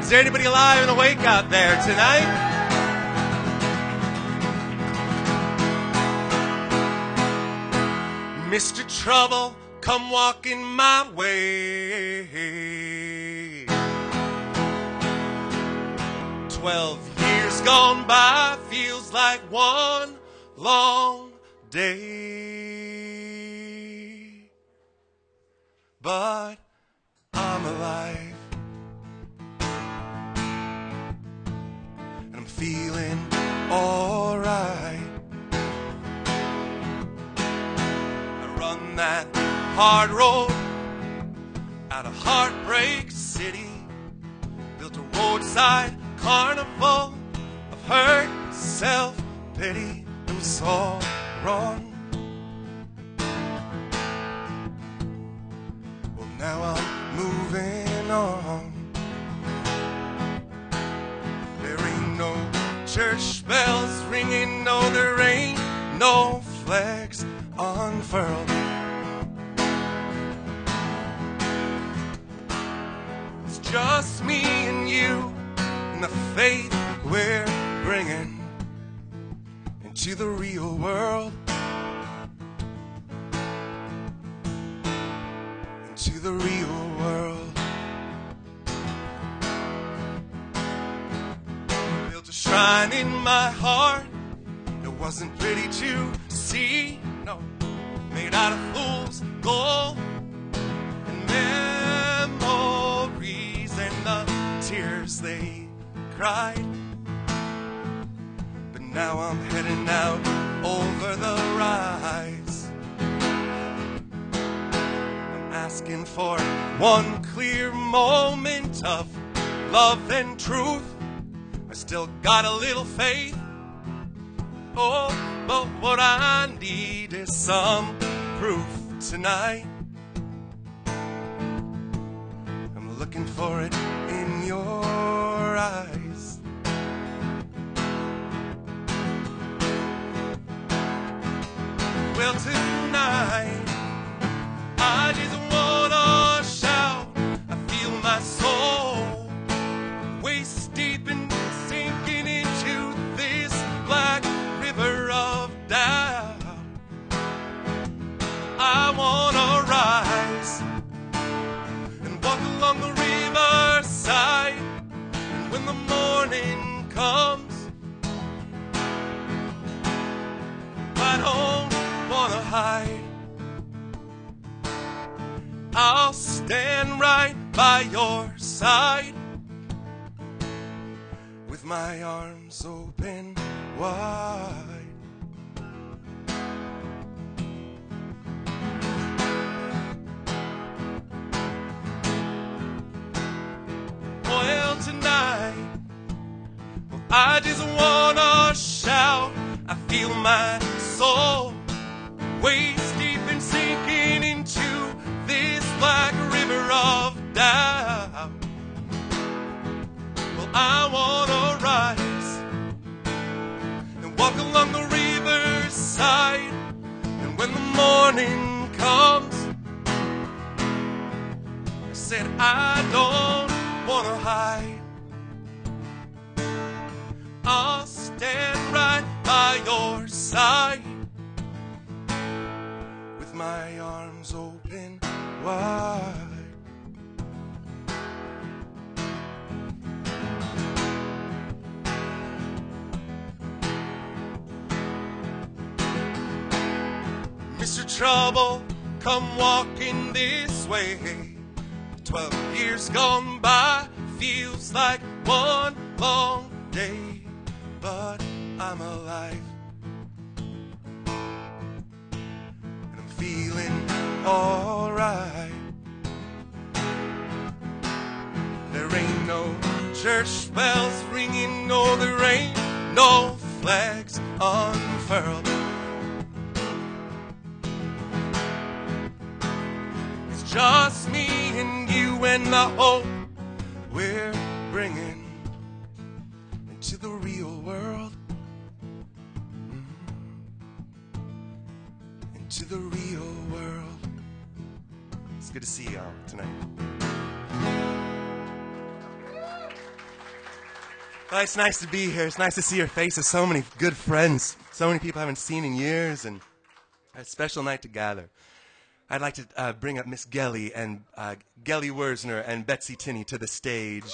Is there anybody alive and awake out there tonight? Mr. Trouble, come walking my way. 12 years gone by feels like one long day. But I'm alive, and I'm feeling alright. I run that hard road out of Heartbreak City, built a roadside carnival of hurt, self-pity. It was all wrong. Well, now I'm moving on. There ain't no church bells ringing, no, there ain't no flags unfurled. It's just me and you and the faith we're bringing into the real world, into the real world. Built a shrine in my heart. It wasn't pretty to see, no, made out of fool's gold and memories and the tears they cried. But now I'm heading out over the rise. I'm asking for one clear moment of love and truth. I still got a little faith. Oh, but what I need is some proof tonight. I'm looking for it in your eyes. Well, tonight I just wanna shout. I feel my soul waist deep and sinking into this black river of doubt. I wanna rise and walk along the riverside, and when the morning comes, I don't wanna hide. I'll stand right by your side with my arms open wide. Well, tonight, well, I just wanna shout. I feel my soul waist deep and sinking into this black river of doubt. Well, I wanna rise and walk along the riverside, and when the morning comes, I said I don't wanna hide. I'll stand right by your side with my arms open wide. Mr. Trouble, come walking this way. 12 years gone by feels like one long day, but I'm alive, and I'm feeling alright. There ain't no church bells ringing, no, there ain't no flags unfurled. It's just me and you and the hope we're bringing into the real world, into the real world. It's good to see y'all tonight. Well, it's nice to be here. It's nice to see your faces. So many good friends. So many people I haven't seen in years, and a special night to gather. I'd like to bring up Miss Geli and Geli Wuerzner and Betsy Tinney to the stage.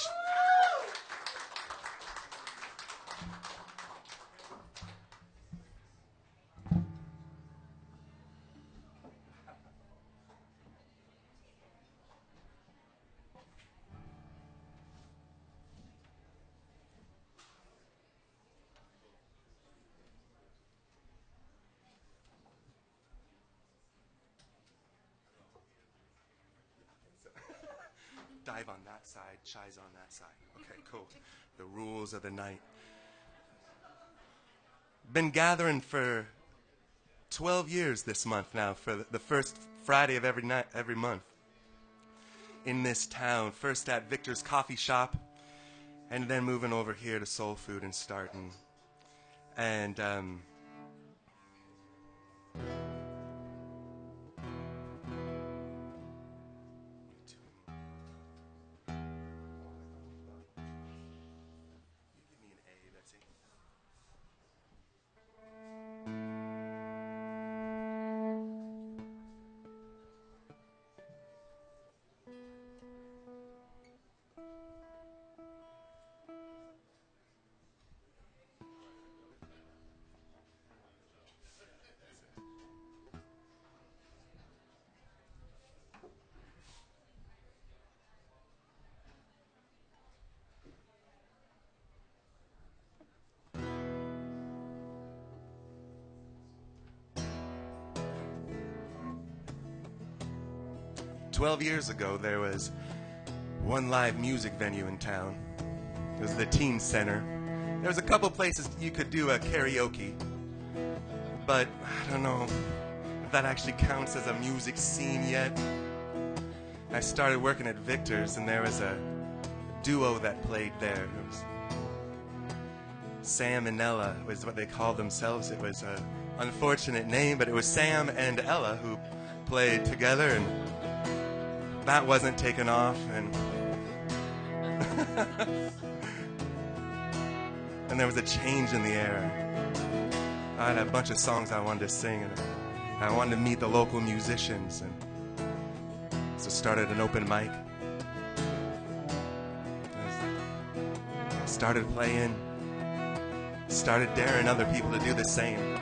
'Dive on that side, Shy's on that side. Okay, cool. The rules of the night. Been gathering for 12 years this month now, for the first Friday of every month in this town. First at Victor's Coffee Shop, and then moving over here to Soul Food and starting. And give me an A, Betsy. 12 years ago, there was one live music venue in town. It was the Teen Center. There was a couple places you could do a karaoke, but I don't know if that actually counts as a music scene yet. I started working at Victor's, and there was a duo that played there. It was Sam and Ella was what they called themselves. It was an unfortunate name, but it was Sam and Ella who played together, and that wasn't taken off, and and there was a change in the air. I had a bunch of songs I wanted to sing, and I wanted to meet the local musicians, and so started an open mic. Started playing, started daring other people to do the same.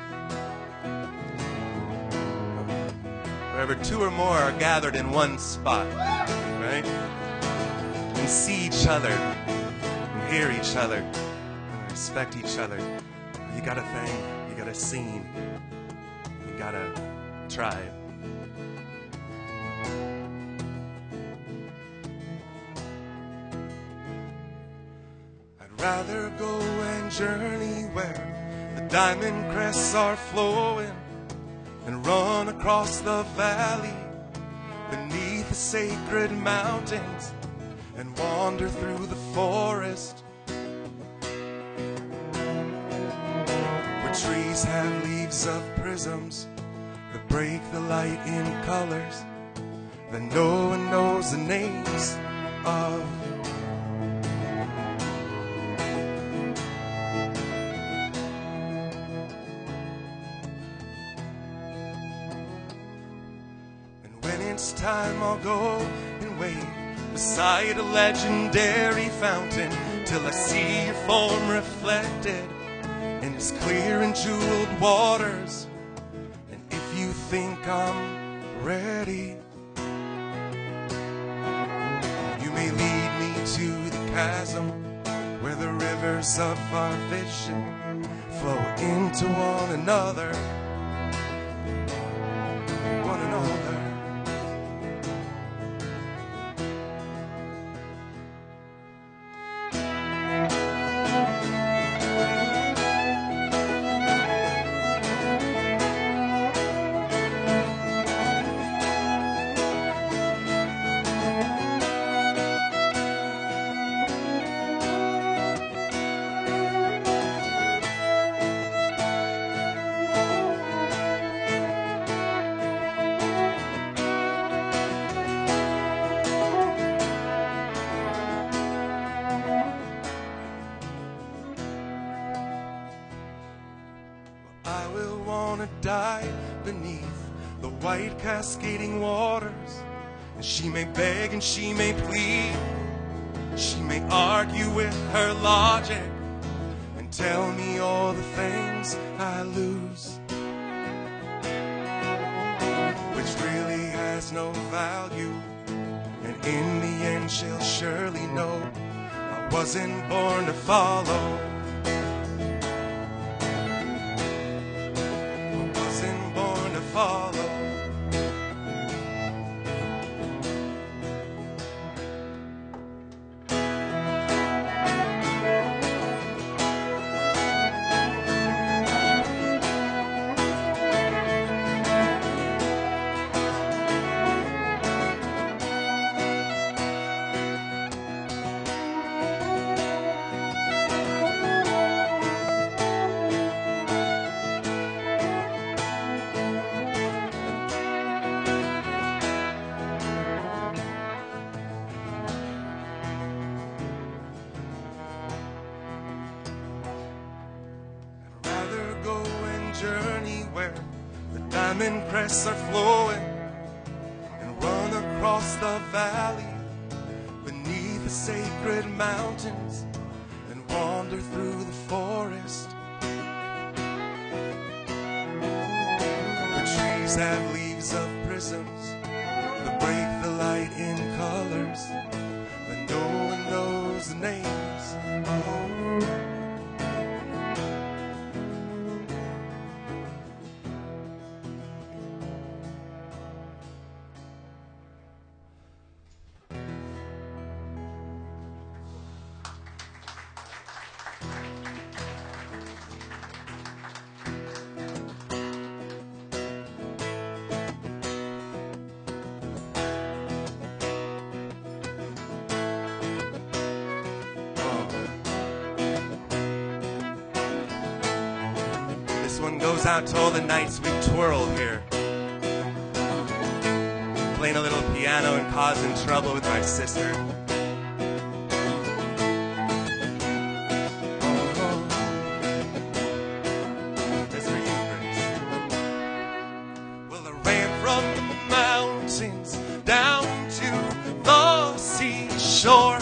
Wherever two or more are gathered in one spot, right? And see each other, and hear each other, and respect each other. You got a thing, you got a scene, you got a tribe. I'd rather go and journey where the diamond crests are flowing, and run across the valley beneath the sacred mountains, and wander through the forest where trees have leaves of prisms that break the light in colors that no one knows the names of. It's time, I'll go and wait beside a legendary fountain till I see your form reflected in its clear and jeweled waters. And if you think I'm ready, you may lead me to the chasm where the rivers of our vision flow into one another. One another. I will want to die beneath the white cascading waters. And she may beg and she may plead, she may argue with her logic and tell me all the things I lose, which really has no value. And in the end she'll surely know I wasn't born to follow. I wasn't born to follow. Journey where the diamond crests are flowing, and run across the valley beneath the sacred mountains, and wander through the forest. The trees have leaves of prisms that break the light in colors, but no one knows the names. Oh. This one goes out to all the nights we twirled here, playing a little piano and causing trouble with my sister. That's for you, Grace. Well, I ran from the mountains down to the seashore,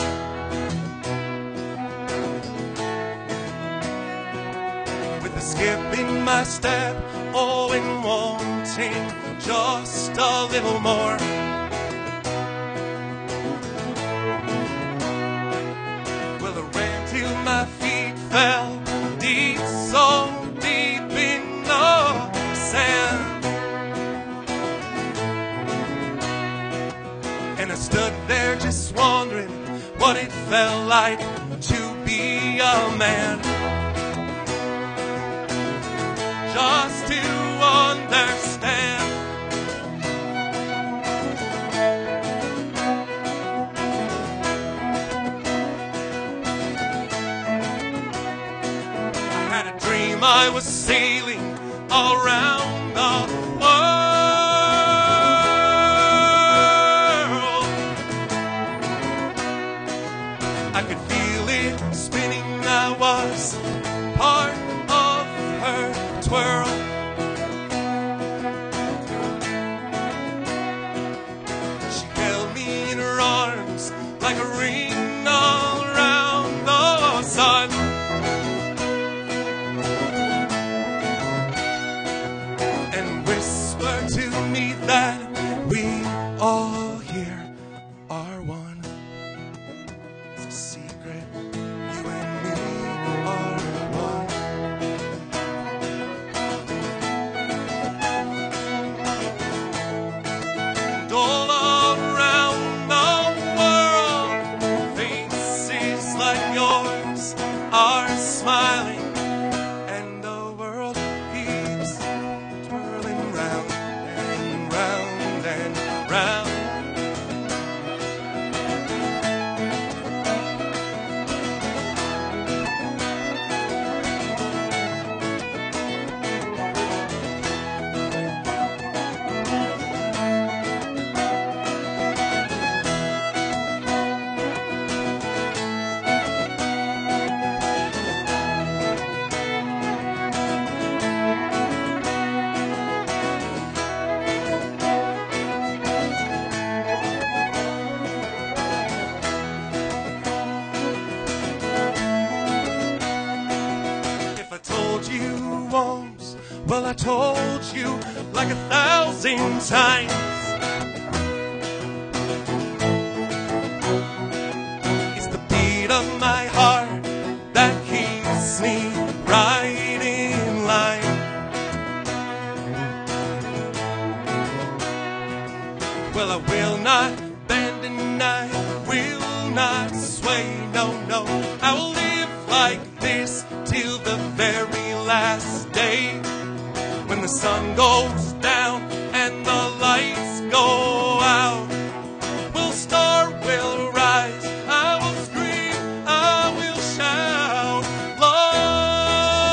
skip in my step, oh, and wanting just a little more. Well, I ran till my feet fell deep, so deep in the sand, and I stood there just wondering what it felt like to be a man. Just to understand I had a dream I was sailing around the world. I could feel it spinning, I was part of her twirl. She held me in her arms like a ring all around the sun, and whispered to me that we all here are one. It's a secret, you and me are one. All around the world, faces like yours are smiling, and the world keeps twirling round and round. Well, I told you like 1,000 times. It's the beat of my heart that keeps me right in line. Well, I will not bend and I will not sway, no, no. I will live like this till the very last day. When the sun goes down and the lights go out, will star, will rise, I will scream, I will shout, love,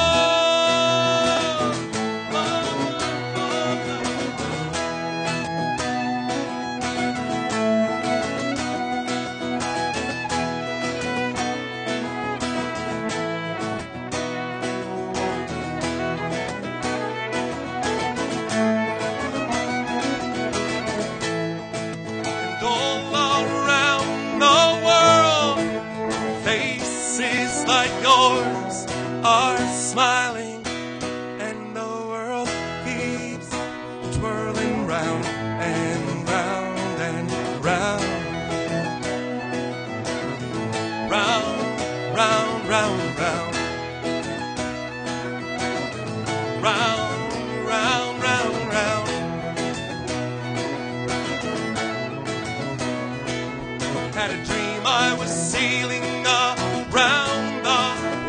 love, love, and all around the world, faces like yours are smiling, and the world keeps twirling round and round and round, round, round, round, round, round, round, round, round. Had a dream I was sailing around the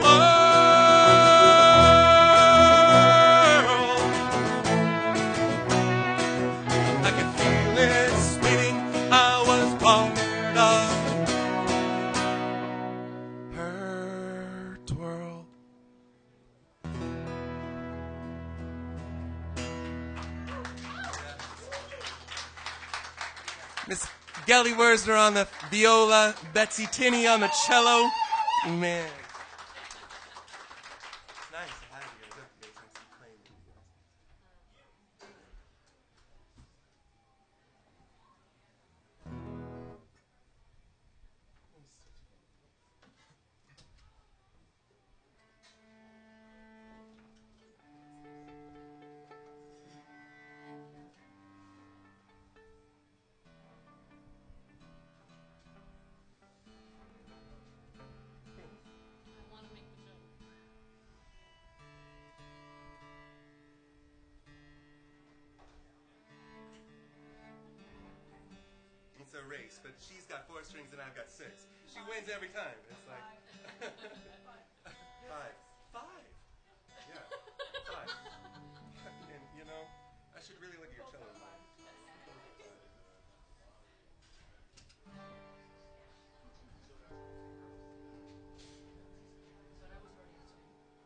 world. I could feel it spinning. I was part of her twirl. Miss Geli Wuerzner on the viola, Betsy Tinney on the cello. Man. It's nice to have you guys up here since you played. It's a race, but she's got 4 strings and I've got 6. She wins every time. It's like 5. 5. Yeah, 5. And you know, I should really look at your cello.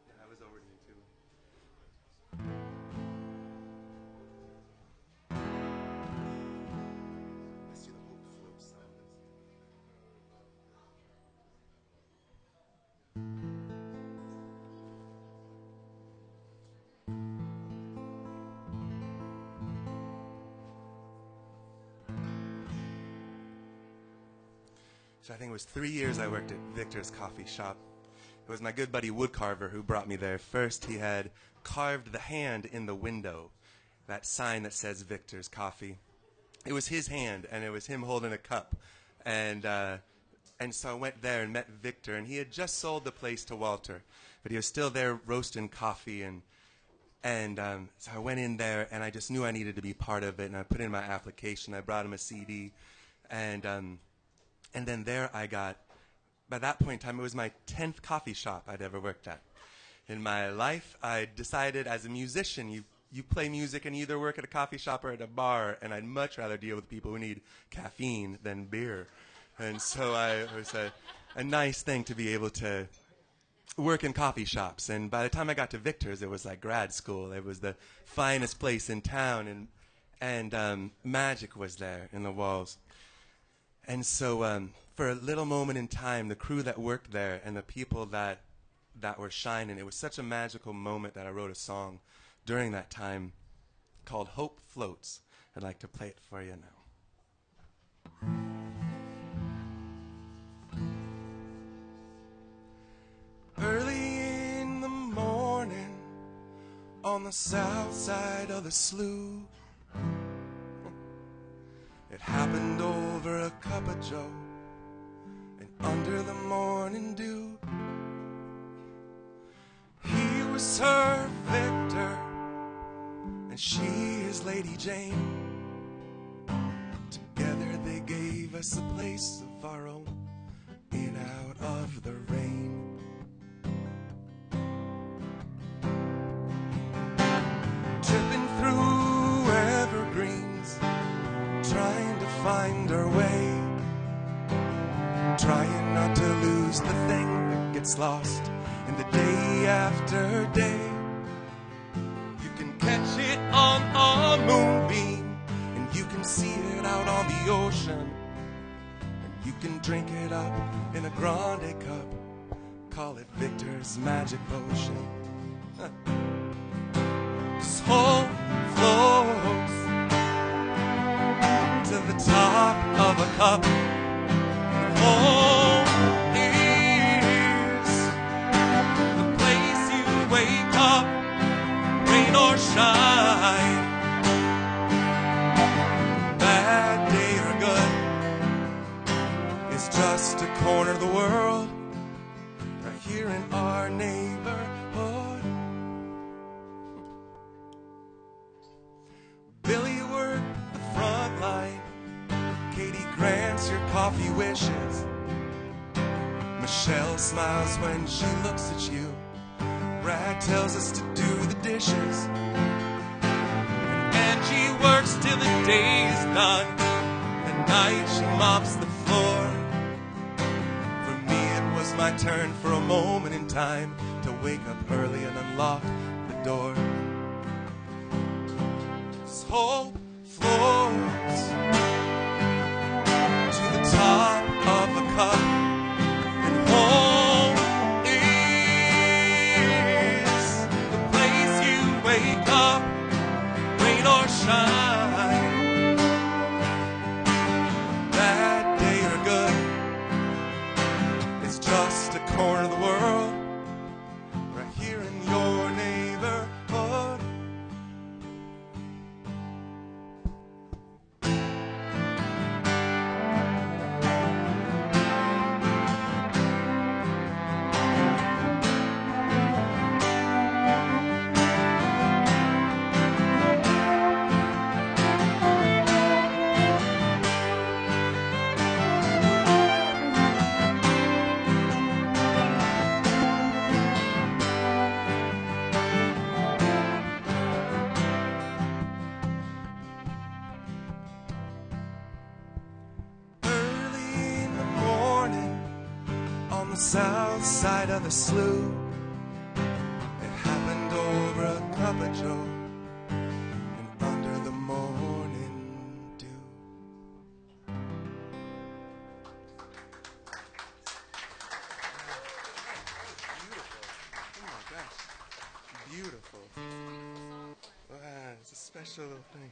Yeah, I was over you too. Let's do the hope float sound. So I think it was 3 years I worked at Victor's coffee shop. It was my good buddy Woodcarver who brought me there. First, he had carved the hand in the window, that sign that says Victor's Coffee. It was his hand, and it was him holding a cup. And so I went there and met Victor, and he had just sold the place to Walter, but he was still there roasting coffee. And so I went in there, and I just knew I needed to be part of it, and I put in my application. I brought him a CD, and then there I got, by that point in time, it was my 10th coffee shop I'd ever worked at. In my life, I decided as a musician, you play music and you either work at a coffee shop or at a bar, and I'd much rather deal with people who need caffeine than beer. And so it was a nice thing to be able to work in coffee shops. And by the time I got to Victor's, it was like grad school. It was the finest place in town, and magic was there in the walls. And so for a little moment in time, the crew that worked there and the people that were shining, it was such a magical moment that I wrote a song during that time called Hope Floats. I'd like to play it for you now. Early in the morning, on the south side of the slough. It happened over a cup of joe and under the morning dew. He was her Victor and she is Lady Jane. Together they gave us a place of our own in out of the rain. Tripping through evergreens, trying to find our way, trying not to lose the thing that gets lost in the day after day. You can catch it on a moonbeam, and you can see it out on the ocean, and you can drink it up in a grande cup, call it Victor's magic potion. This whole floats to the top of a cup. Home is the place you wake up, rain or shine, bad day or good. It's just a corner of the world, right here in our neighborhood. Billy worked the front line, Katie grants your coffee wishes, Michelle smiles when she looks at you, Brad tells us to do the dishes, and Angie works till the day is done. At night she mops the floor. For me it was my turn for a moment in time to wake up early and unlock the door. This whole floats to the top of a cup, and home is the place you wake up, rain or shine, bad day or good. It's just a corner of the world, right here in your neighborhood. South side of the slough, it happened over a cup of joe and under the morning dew. Beautiful. Oh my gosh. Beautiful. Wow, it's a special little thing.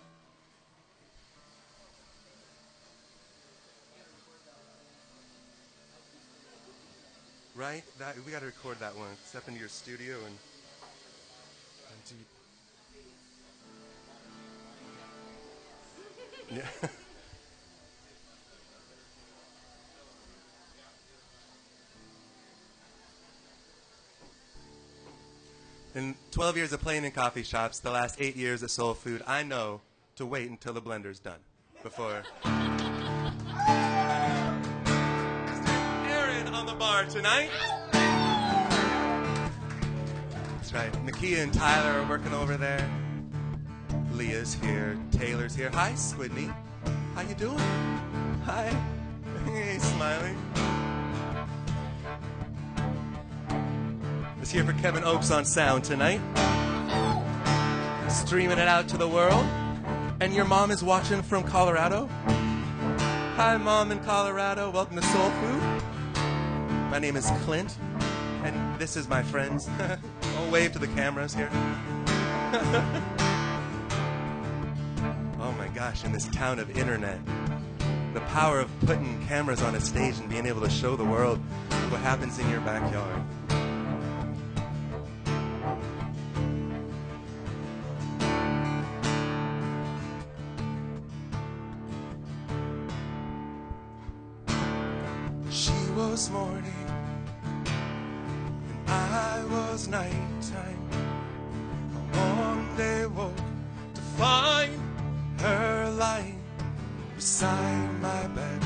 Right? We got to record that one. Step into your studio and do. Yeah. In 12 years of playing in coffee shops, the last 8 years at Soul Food, I know to wait until the blender's done before. On the bar tonight. That's right. McCune and Tyler are working over there. Leah's here. Taylor's here. Hi, Squidney. How you doing? Hi. Hey, smiling. It's here for Kevin Oakes on sound tonight. Streaming it out to the world. And your mom is watching from Colorado. Hi, Mom in Colorado. Welcome to Soul Food. My name is Clint, and this is my friends. I'll wave to the cameras here. Oh my gosh, in this town of internet, the power of putting cameras on a stage and being able to show the world what happens in your backyard. was morning and I was nighttime. One day woke to find her lying beside my bed.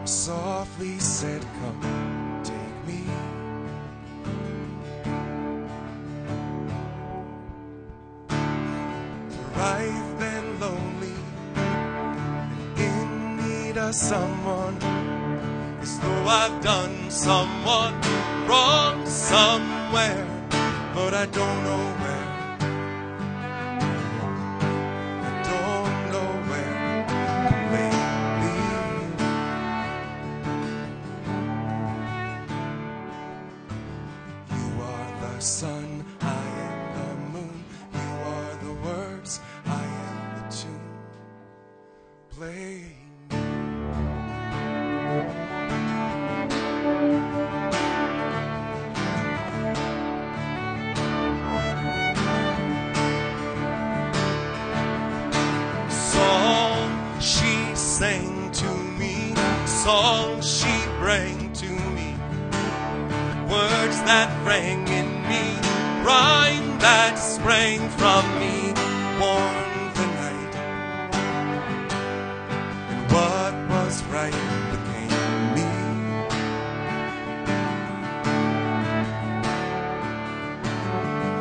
Softly said, come take me. For I've been lonely and in need of someone, as though I've done someone wrong somewhere, but I don't know where. I don't know where lately. You are the sun, I am the moon. You are the words, I am the tune. Play me. Sang to me, songs she rang to me, words that rang in me, rhyme that sprang from me, warmed the night, and what was right became me.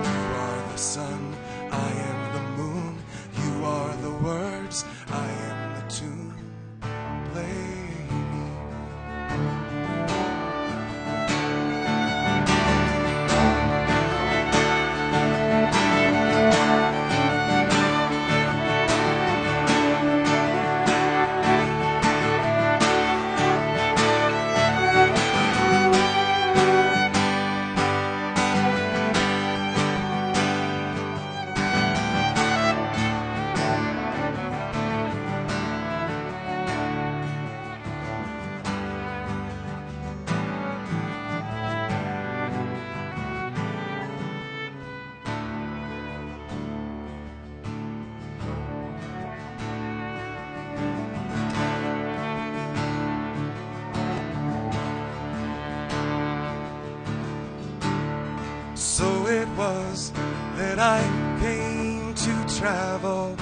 You are the sun, I am the moon, you are the words, I am the tune. So it was that I came to travel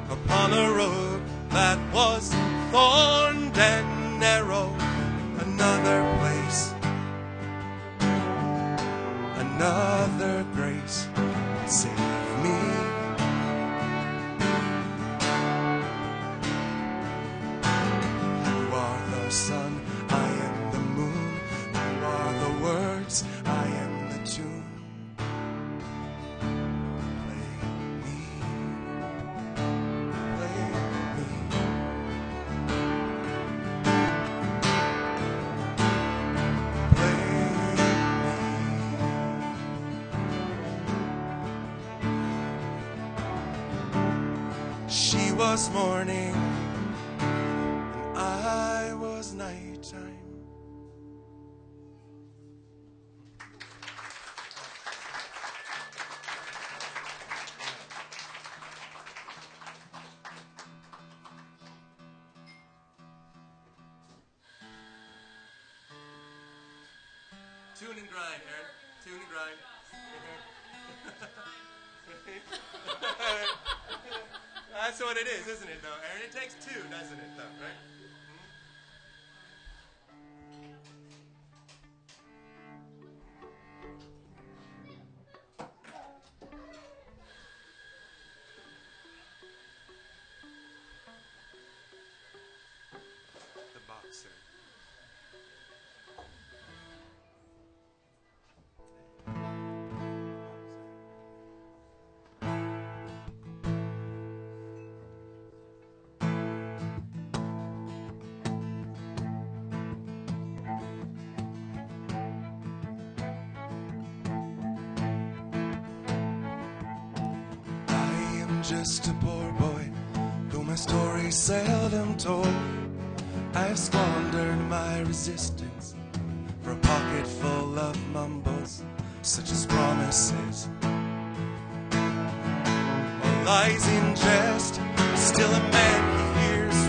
upon a road that was thorned and narrow. Another place, another grace save me. You are the sun, I am the moon. You are the words, I am the tune. Play me, play me. Play me. She was morning and I was nighttime. Tune and grind, Aaron. Tune and grind. That's what it is, isn't it, though, Aaron? It takes two, doesn't it, though, right? The boxer. Just a poor boy, though my story's seldom told. I've squandered my resistance for a pocket full of mumbles, such as promises or lies in jest. Still a man he hears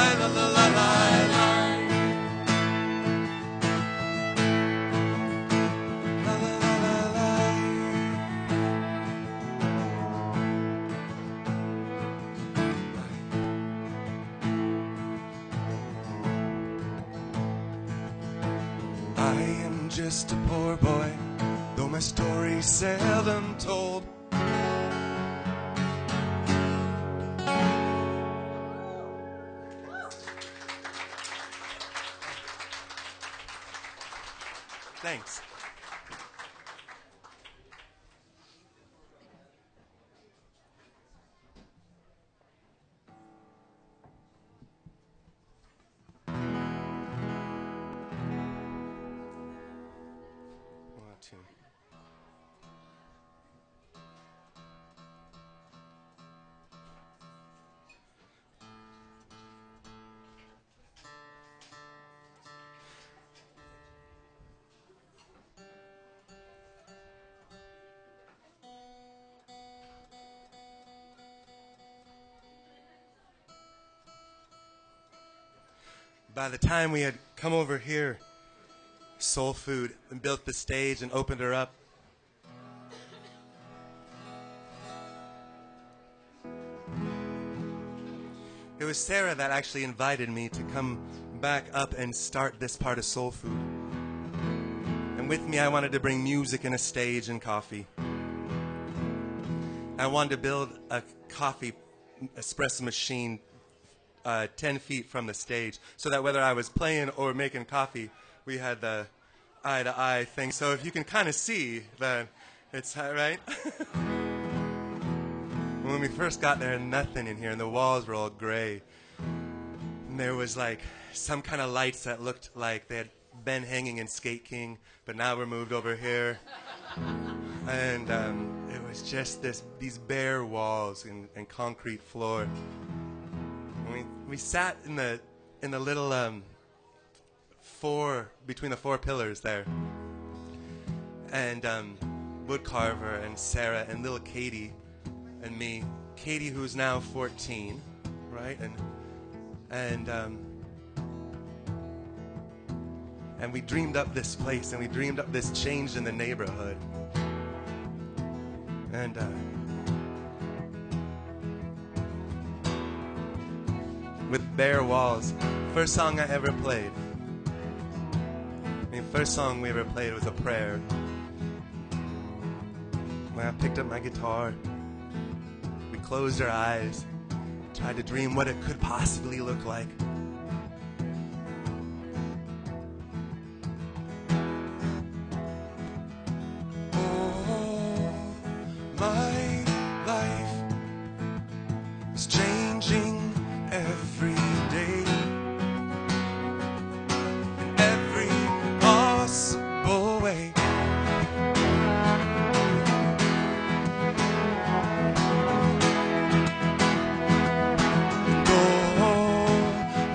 la la la la la. I am just a poor boy, though my story's seldom told. Thanks. Two. by the time we had come over here, Soul Food, and built the stage and opened her up, it was Sarah that actually invited me to come back up and start this part of Soul Food. And with me, I wanted to bring music and a stage and coffee. I wanted to build a coffee espresso machine 10 feet from the stage, so that whether I was playing or making coffee, we had the eye-to-eye thing. So if you can kind of see that it's right. When we first got there, nothing in here, and the walls were all gray. And there was like some kind of lights that looked like they had been hanging in Skate King, but now we're moved over here. And it was just these bare walls and concrete floor. And we sat in the little between the four pillars there. And Woodcarver and Sarah and little Katie and me. Katie, who's now 14, right? And we dreamed up this place, and we dreamed up this change in the neighborhood. And with bare walls. First song I ever played. First song we ever played was a prayer. When I picked up my guitar, we closed our eyes, tried to dream what it could possibly look like. Oh, my life is changing every day. In every possible way.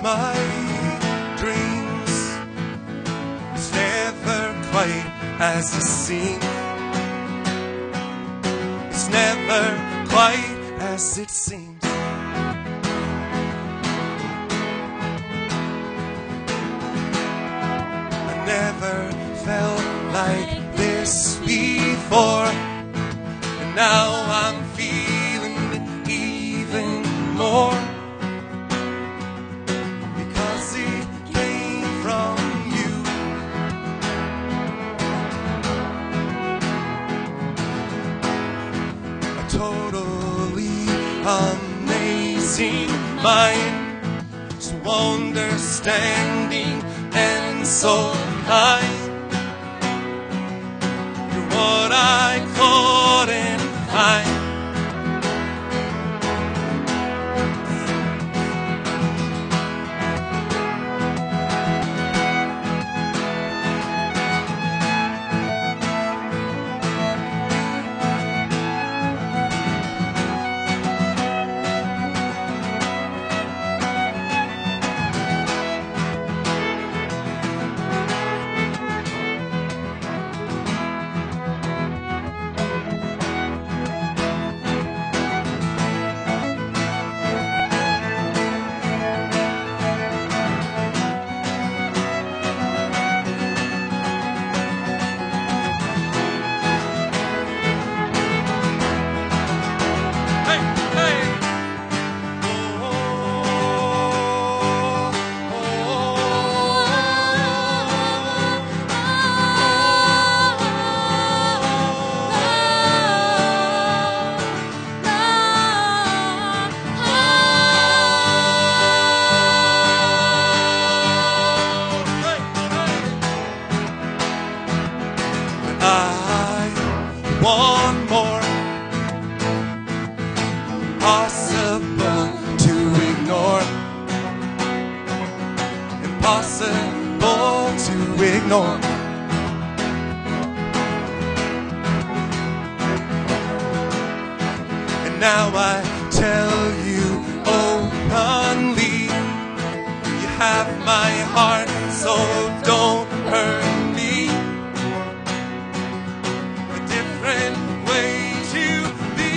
My dreams, it's never quite as it seems. It's never quite as it seems. I never felt like this before, and now I'm feeling it even more. Amazing mind, so understanding and so kind. You're what I couldn't find. One more possible to ignore, impossible to ignore. And now I tell you openly, you have my heart, so don't hurt me. Way to be.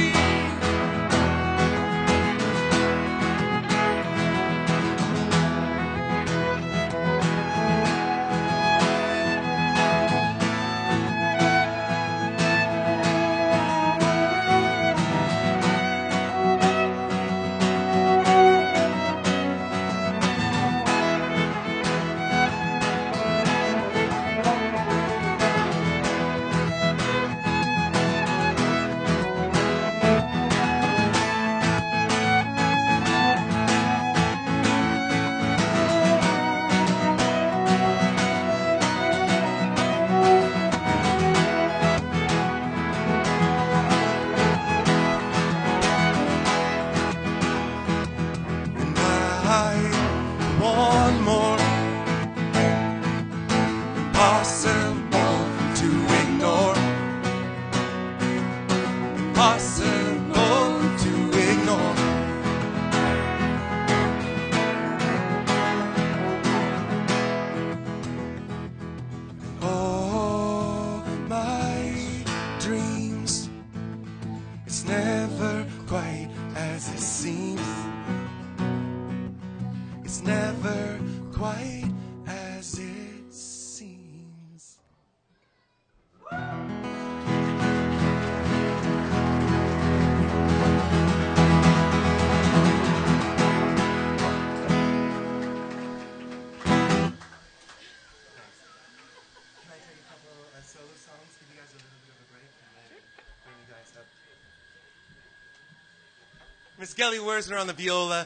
Miss Geli Wuerzner on the viola,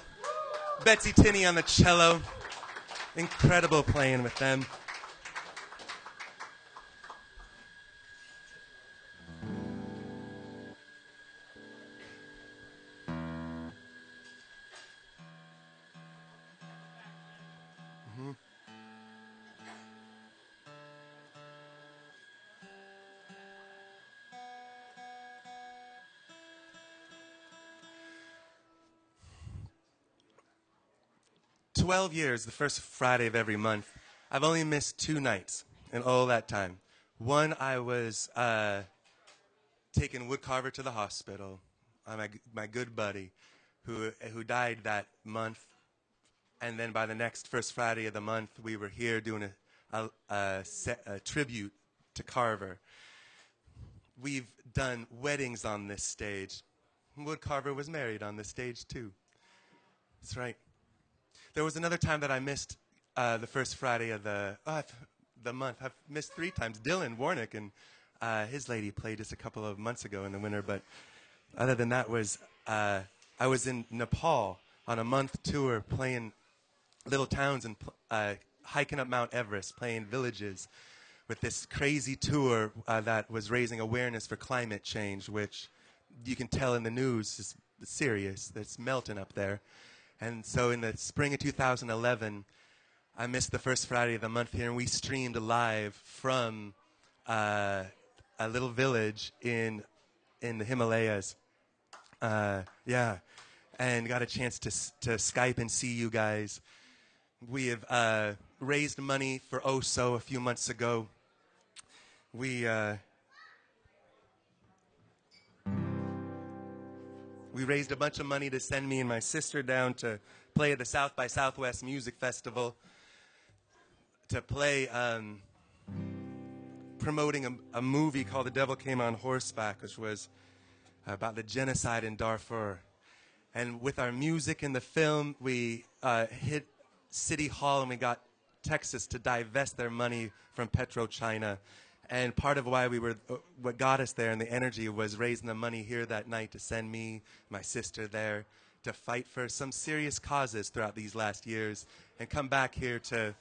Betsy Tinney on the cello. Incredible playing with them. Mm-hmm. 12 years, the first Friday of every month. I've only missed 2 nights in all that time. One, I was taking Woodcarver to the hospital. My good buddy, who died that month. And then by the next first Friday of the month, we were here doing a tribute to Carver. We've done weddings on this stage. Woodcarver was married on this stage too. That's right. There was another time that I missed the first Friday of the month. I've missed 3 times. Dylan Warnick and his lady played just a couple of months ago in the winter. But other than that, I was in Nepal on a month tour playing little towns and hiking up Mount Everest, playing villages with this crazy tour that was raising awareness for climate change, which you can tell in the news is serious. It's melting up there. And so in the spring of 2011, I missed the first Friday of the month here, and we streamed live from a little village in the Himalayas. Yeah, and got a chance to Skype and see you guys. We have raised money for OSO a few months ago. We raised a bunch of money to send me and my sister down to play at the South by Southwest Music Festival, to play promoting a movie called The Devil Came on Horseback, which was about the genocide in Darfur. And with our music in the film, we hit City Hall and we got Texas to divest their money from PetroChina. And part of why what got us there and the energy was raising the money here that night to send me, my sister there, to fight for some serious causes throughout these last years and come back here to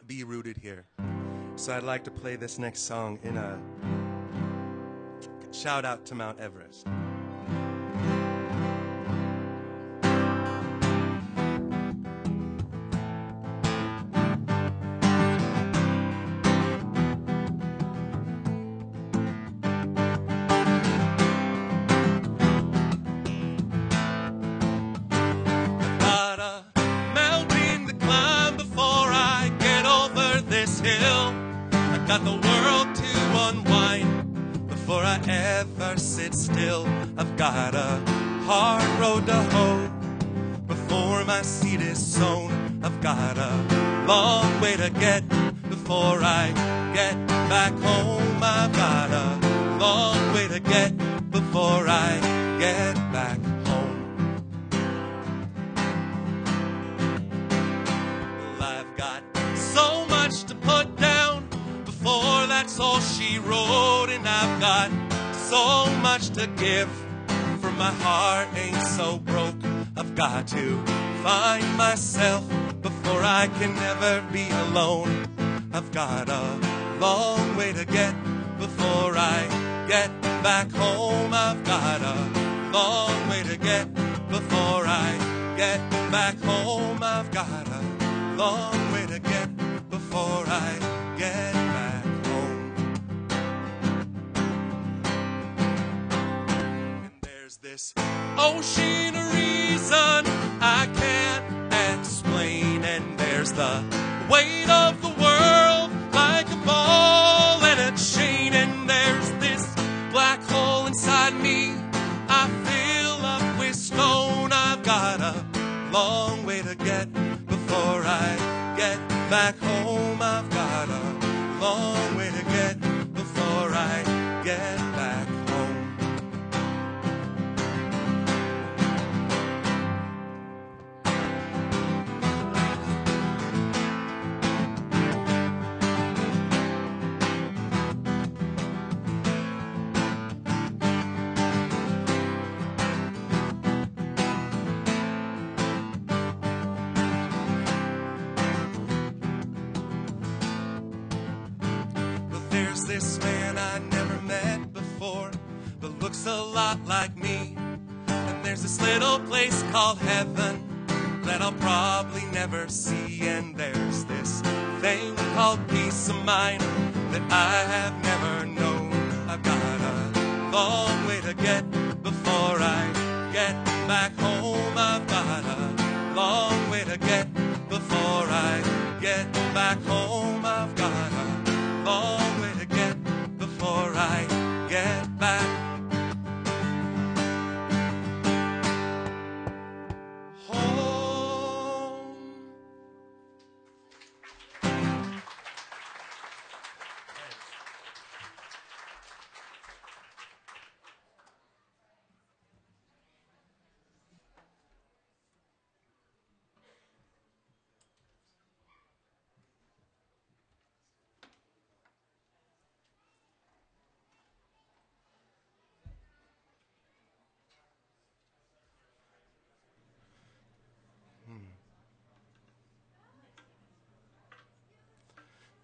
be rooted here. So I'd like to play this next song in a shout out to Mount Everest. Got the world to unwind before I ever sit still. I've got a hard road to hoe before my seed is sown. I've got a long way to get before I get back home. I've got a long way to get before I get back home. Well, I've got so much to put down before that's all she wrote, and I've got so much to give, for my heart ain't so broke. I've got to find myself before I can ever be alone. I've got a long way to get before I get back home. I've got a long way to get before I get back home. I've got a long way to get before I get back home. And there's this ocean of reason I can't explain, and there's the weight of the world like a ball and a chain, and there's this black hole inside me I fill up with stone. I've got a long way to get before I get back home. I've got a long way to get before I get back home. this man I never met before, but looks a lot like me. And there's this little place called heaven that I'll probably never see. And there's this thing called peace of mind that I have never known. I've got a long way to get before I get back home. I've got a long way to get before I get back home. I've got a long way to get before I get back home.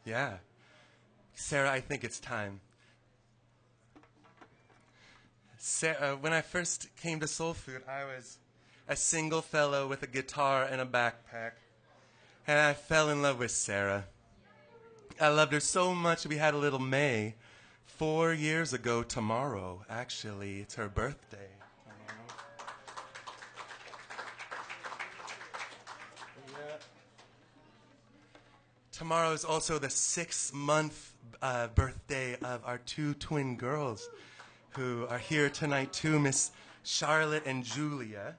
Yeah. Sarah, I think it's time. Sarah, when I first came to Soul Food, I was a single fellow with a guitar and a backpack. And I fell in love with Sarah. I loved her so much we had a little May 4 years ago tomorrow. Actually, it's her birthday. Tomorrow is also the 6-month birthday of our 2 twin girls who are here tonight too, Miss Charlotte and Julia.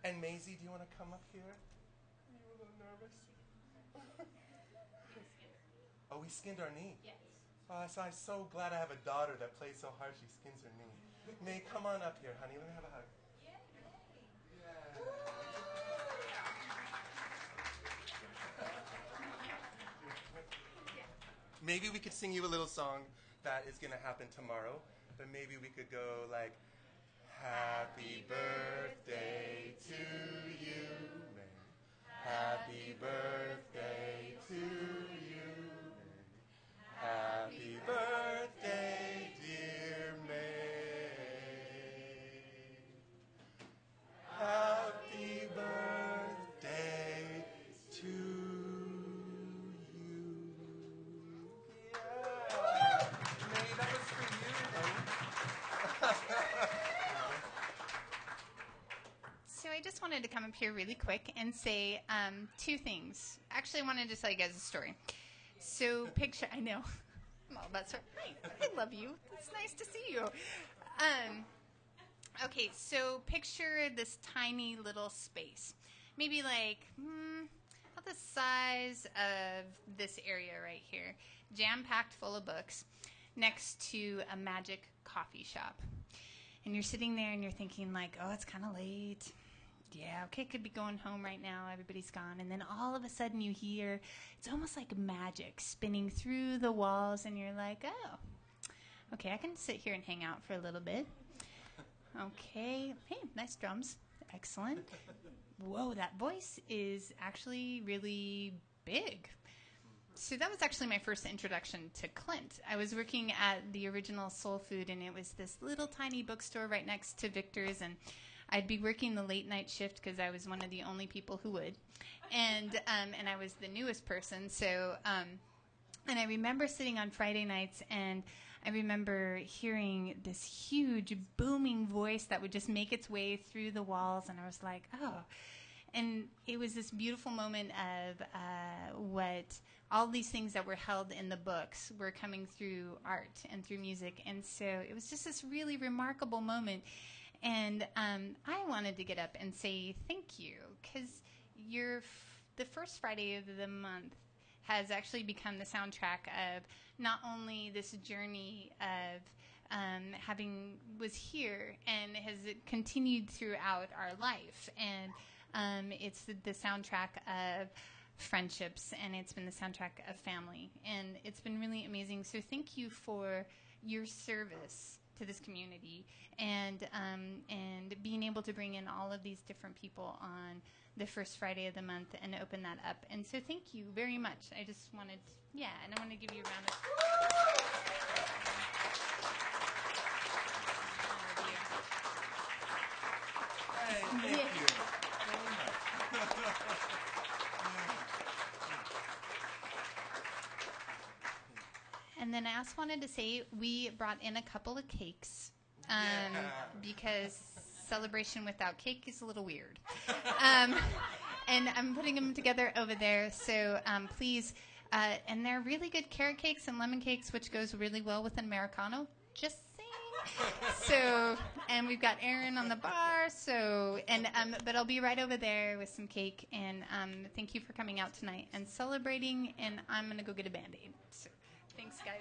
And Maisie, do you want to come up here? Are you a little nervous? Oh, we skinned our knee? Yes. Oh, so I'm so glad I have a daughter that plays so hard she skins her knee. May, come on up here, honey. Let me have a hug. Maybe we could sing you a little song that is going to happen tomorrow, but maybe we could go like, happy birthday to you, May. Happy birthday to you, May. Happy birthday, dear May. Happy birthday to you. So I just wanted to come up here really quick and say 2 things. Actually, I wanted to tell you guys a story. So picture, I know, I'm all about story. Hi, I love you. It's nice to see you. Okay, so picture this tiny little space. Maybe like about the size of this area right here. Jam-packed full of books next to a magic coffee shop. And you're sitting there and you're thinking like, oh, it's kind of late. Yeah, okay, could be going home right now. Everybody's gone. And then all of a sudden you hear, it's almost like magic spinning through the walls. And you're like, oh, okay, I can sit here and hang out for a little bit. Okay. Hey, nice drums. Excellent. Whoa, that voice is actually really big. So that was actually my first introduction to Clint. I was working at the original Soul Food, and it was this little tiny bookstore right next to Victor's, and I'd be working the late night shift because I was one of the only people who would, and I was the newest person. So, and I remember sitting on Friday nights, and I remember hearing this huge booming voice that would just make its way through the walls, and I was like, oh. And it was this beautiful moment of what all these things that were held in the books were coming through art and through music. And so it was just this really remarkable moment. And I wanted to get up and say thank you, because the first Friday of the month has actually become the soundtrack of not only this journey of having was here and has continued throughout our life. And it's the soundtrack of friendships, and it's been the soundtrack of family, and it's been really amazing. So thank you for your service to this community, and being able to bring in all of these different people on the first Friday of the month and open that up. And so thank you very much. I just wanted, and I want to give you a round of applause. I also wanted to say we brought in a couple of cakes because celebration without cake is a little weird. And I'm putting them together over there, so please. And they're really good carrot cakes and lemon cakes, which goes really well with an Americano. Just saying. So, and we've got Aaron on the bar. So, and but I'll be right over there with some cake. And thank you for coming out tonight and celebrating. And I'm gonna go get a Band-Aid. So, thanks, guys.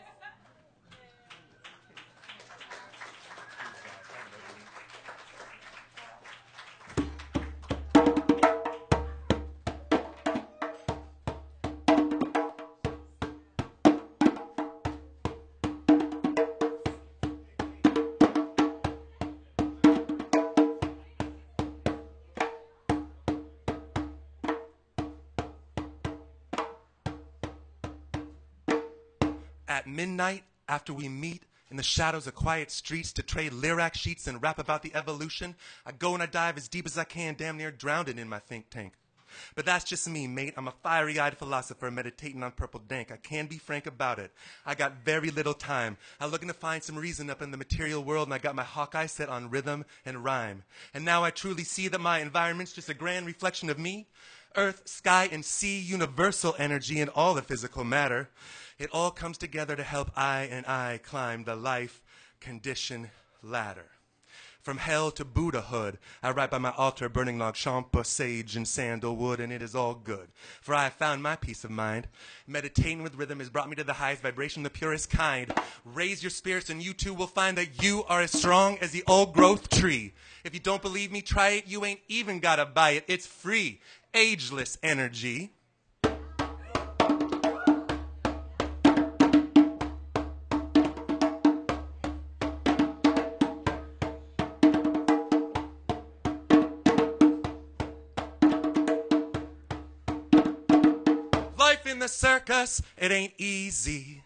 At midnight, after we meet in the shadows of quiet streets to trade lyric sheets and rap about the evolution, I go and I dive as deep as I can, damn near drowning in my think tank. But that's just me, mate. I'm a fiery-eyed philosopher meditating on purple dank. I can be frank about it. I got very little time. I'm looking to find some reason up in the material world, and I got my hawk eye set on rhythm and rhyme. And now I truly see that my environment's just a grand reflection of me. Earth, sky, and sea, universal energy, and all the physical matter. It all comes together to help I climb the life condition ladder. From hell to Buddhahood, I write by my altar, burning log, champa, sage, and sandalwood, and it is all good. For I have found my peace of mind. Meditating with rhythm has brought me to the highest vibration, the purest kind. Raise your spirits, and you too will find that you are as strong as the old-growth tree. If you don't believe me, try it. You ain't even gotta buy it. It's free. Ageless energy. Life in the circus, it ain't easy.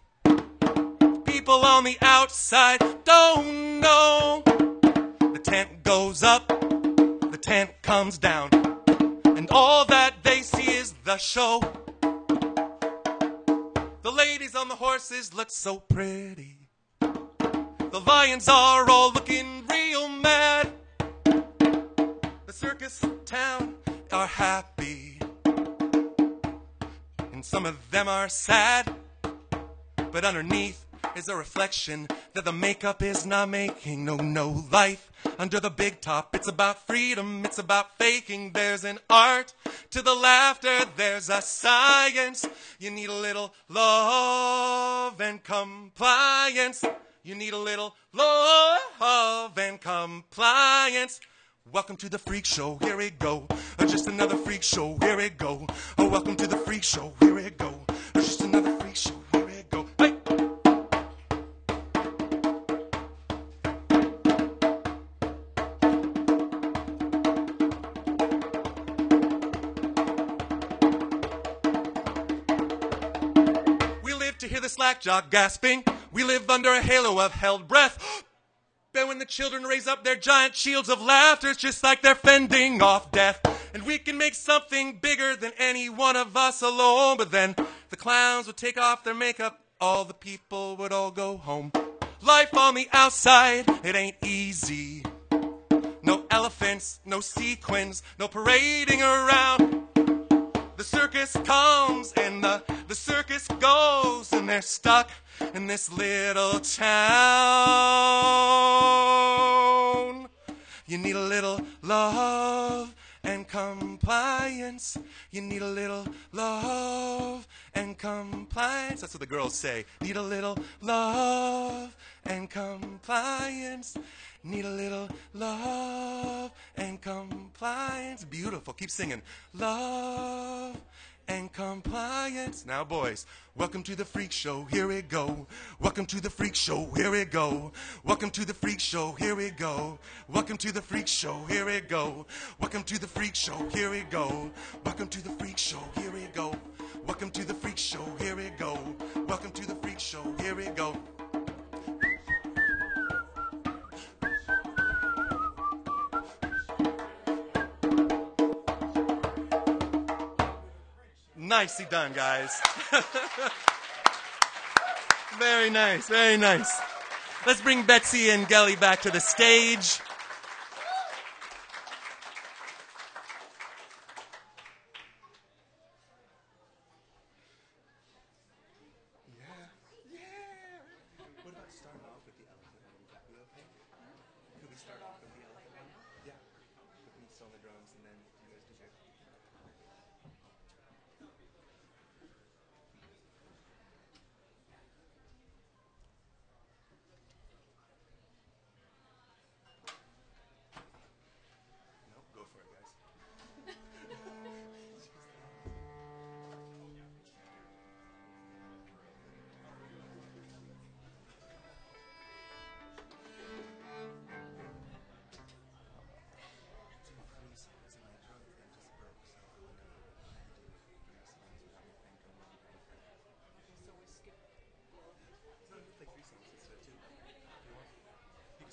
People on the outside don't know. The tent goes up, the tent comes down, and all that they see is the show. The ladies on the horses look so pretty. The lions are all looking real mad. The circus town are happy, and some of them are sad. But underneath is a reflection that the makeup is not making. No life under the big top. It's about freedom, it's about faking. There's an art to the laughter, there's a science. You need a little love and compliance. You need a little love and compliance. Welcome to the freak show, here we go. Just another freak show, here we go. Oh, welcome to the freak show, here we go. Just another freak show, here we go. Hey! We live to hear the slack jaw gasping. We live under a halo of held breath. And when the children raise up their giant shields of laughter, it's just like they're fending off death. And we can make something bigger than any one of us alone. But then the clowns would take off their makeup, all the people would all go home. Life on the outside, it ain't easy. No elephants, no sequins, no parading around. The circus comes and the circus goes, and they're stuck in this little town. You need a little love and compliance. You need a little love and compliance. That's what the girls say. Need a little love and compliance. Need a little love and compliance. Beautiful. Keep singing. Love and compliance. Now, boys, welcome to the freak show. Here we go. Welcome to the freak show. Here we go. Welcome to the freak show. Here we go. Welcome to the freak show. Here we go. Welcome to the freak show. Here we go. Welcome to the freak show. Here we go. Welcome to the freak show. Here we go. Welcome to the freak show. Here we go. Nicely done, guys. Very nice, very nice. Let's bring Betsy and Geli back to the stage. What about starting off with the elephant one? Would that be okay? Could we start off with the elephant one? Yeah. With me still on the drums and then you guys do your... No, go for it, guys.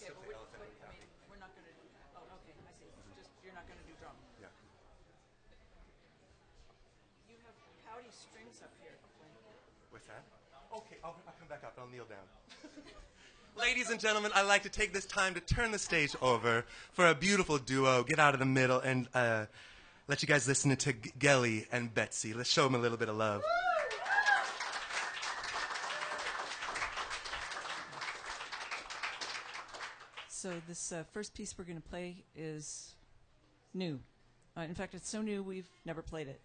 We're not going to do. Oh, okay, I see. Just you're not going to do drum. Yeah. You have pouty strings up here. What's that? Okay, I'll come back up. I'll kneel down. Ladies and gentlemen, I'd like to take this time to turn the stage over for a beautiful duo. Get out of the middle and let you guys listen to Geli and Betsy. Let's show them a little bit of love. So this first piece we're going to play is new. In fact, it's so new we've never played it.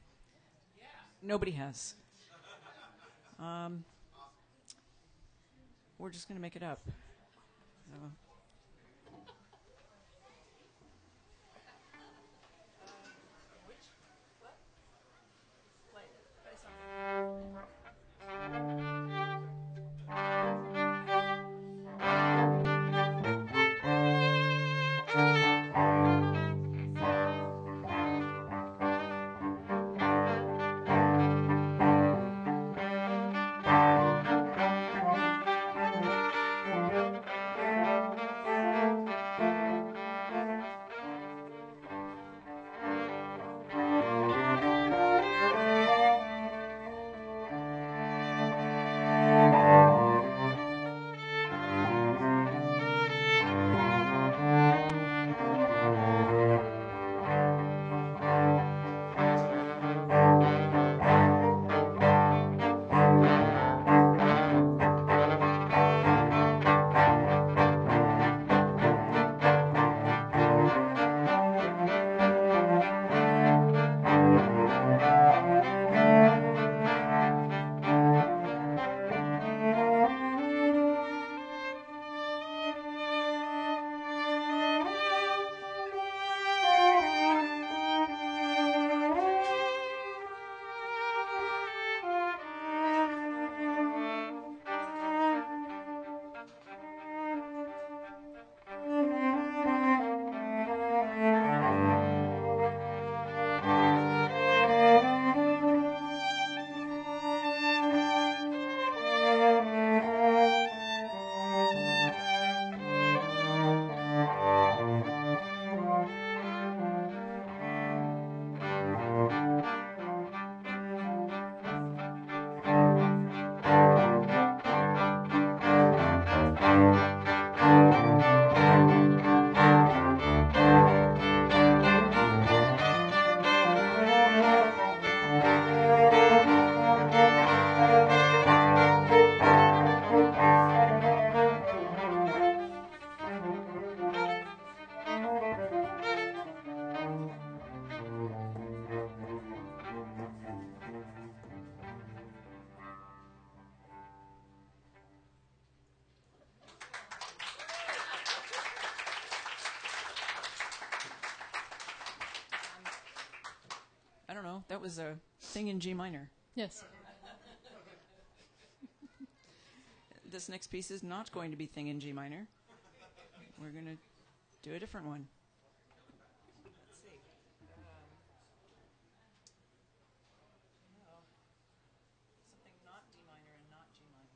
Yeah. Nobody has. We're just going to make it up. I don't know. That was a thing in G minor. Yes. This next piece is not going to be thing in G minor. We're going to do a different one. Let's see. No. Something not D minor and not G minor.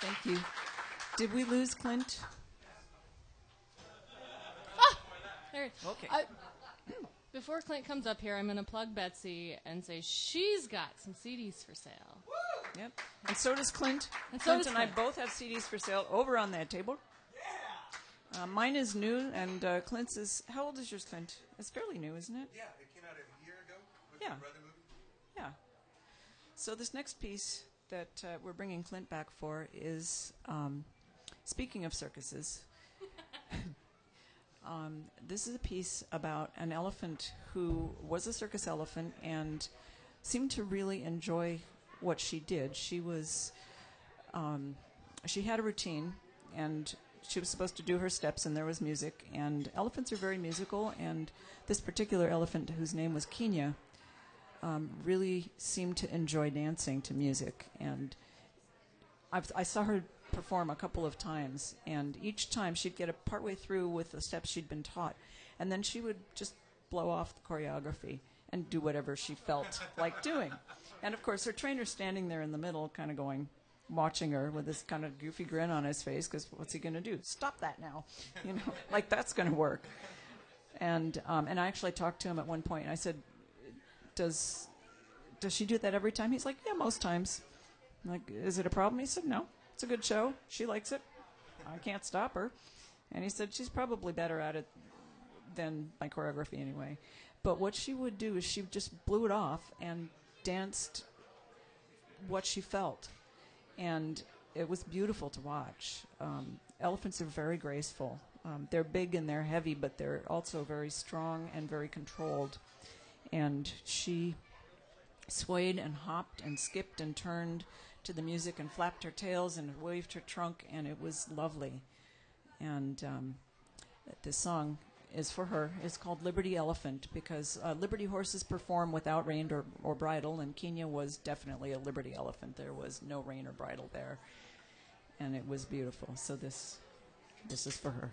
Thank you. Did we lose Clint? There. Okay. Before Clint comes up here, I'm going to plug Betsy and say she's got some CDs for sale. Yep. And so does Clint. And so Clint does and I Clint. both have CDs for sale over on that table. Yeah. Mine is new, and Clint's is. How old is yours, Clint? It's fairly new, isn't it? Yeah, it came out a year ago with Yeah. the brother movie. Yeah. So this next piece that we're bringing Clint back for is, speaking of circuses, this is a piece about an elephant who was a circus elephant and seemed to really enjoy what she did. She was, she had a routine, and she was supposed to do her steps, and there was music, and elephants are very musical, and this particular elephant, whose name was Kenya, really seemed to enjoy dancing to music. And I saw her perform a couple of times, and each time she'd get a partway through with the steps she'd been taught, and then she would just blow off the choreography and do whatever she felt like doing. And of course, her trainer's standing there in the middle, kind of watching her with this kind of goofy grin on his face, because what's he going to do? Stop that now, like that's going to work. And I actually talked to him at one point, and I said, does she do that every time? He's like, yeah, most times. I'm like, is it a problem? He said, no, it's a good show. She likes it. I can't stop her. And he said, she's probably better at it than my choreography anyway. But what she would do is she just blew it off and danced what she felt. And it was beautiful to watch. Elephants are very graceful. They're big and they're heavy, but they're also very strong and very controlled. And she swayed and hopped and skipped and turned to the music and flapped her tails and waved her trunk, and it was lovely. And this song is for her. It's called Liberty Elephant, because Liberty horses perform without rein or bridle, and Kenya was definitely a Liberty elephant. There was no rein or bridle there, and it was beautiful. So this is for her.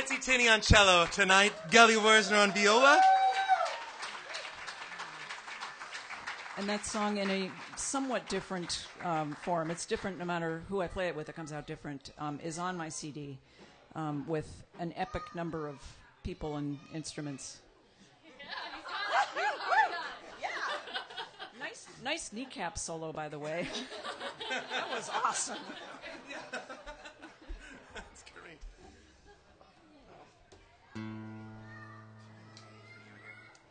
Betsy, Tinney on cello tonight. Geli, Wuerzner on viola. And that song in a somewhat different form, it's different no matter who I play it with, it comes out different, is on my CD with an epic number of people and instruments. Nice kneecap solo, by the way. That was awesome. That's great.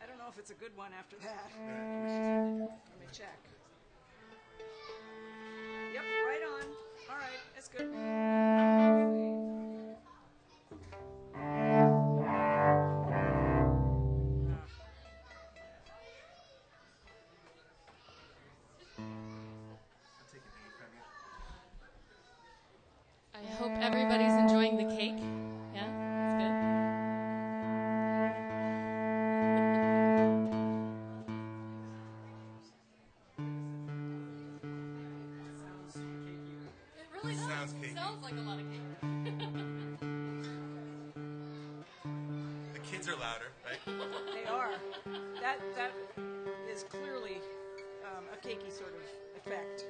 I don't know if it's a good one after that. Let me check. Yep, right on. All right, that's good. I hope everybody's enjoying the cake. Yeah, that's good. It really does. Sounds cakey. Sounds like a lot of cake. The kids are louder, right? They are. That is clearly a cakey sort of effect.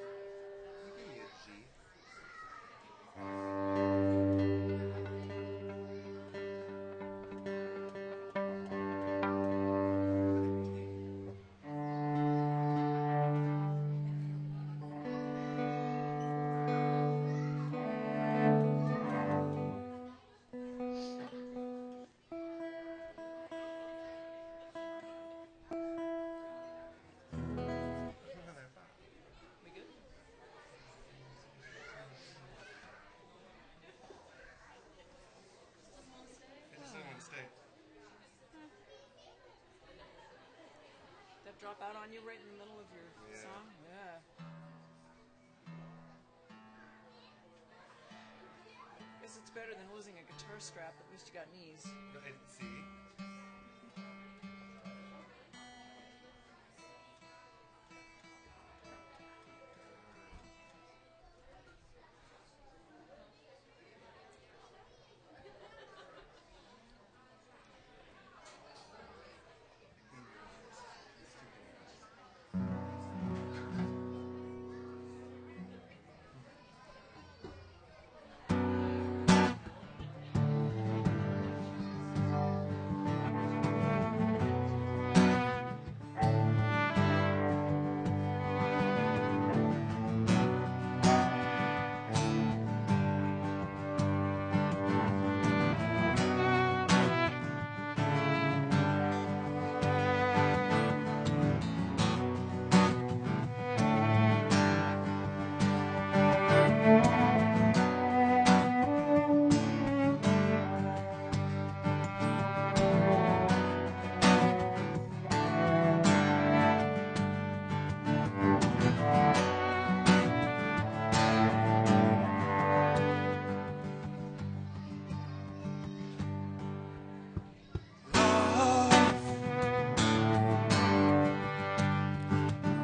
That drop out on you right in the middle of your song? Yeah. Guess it's better than losing a guitar strap. At least you got knees. See?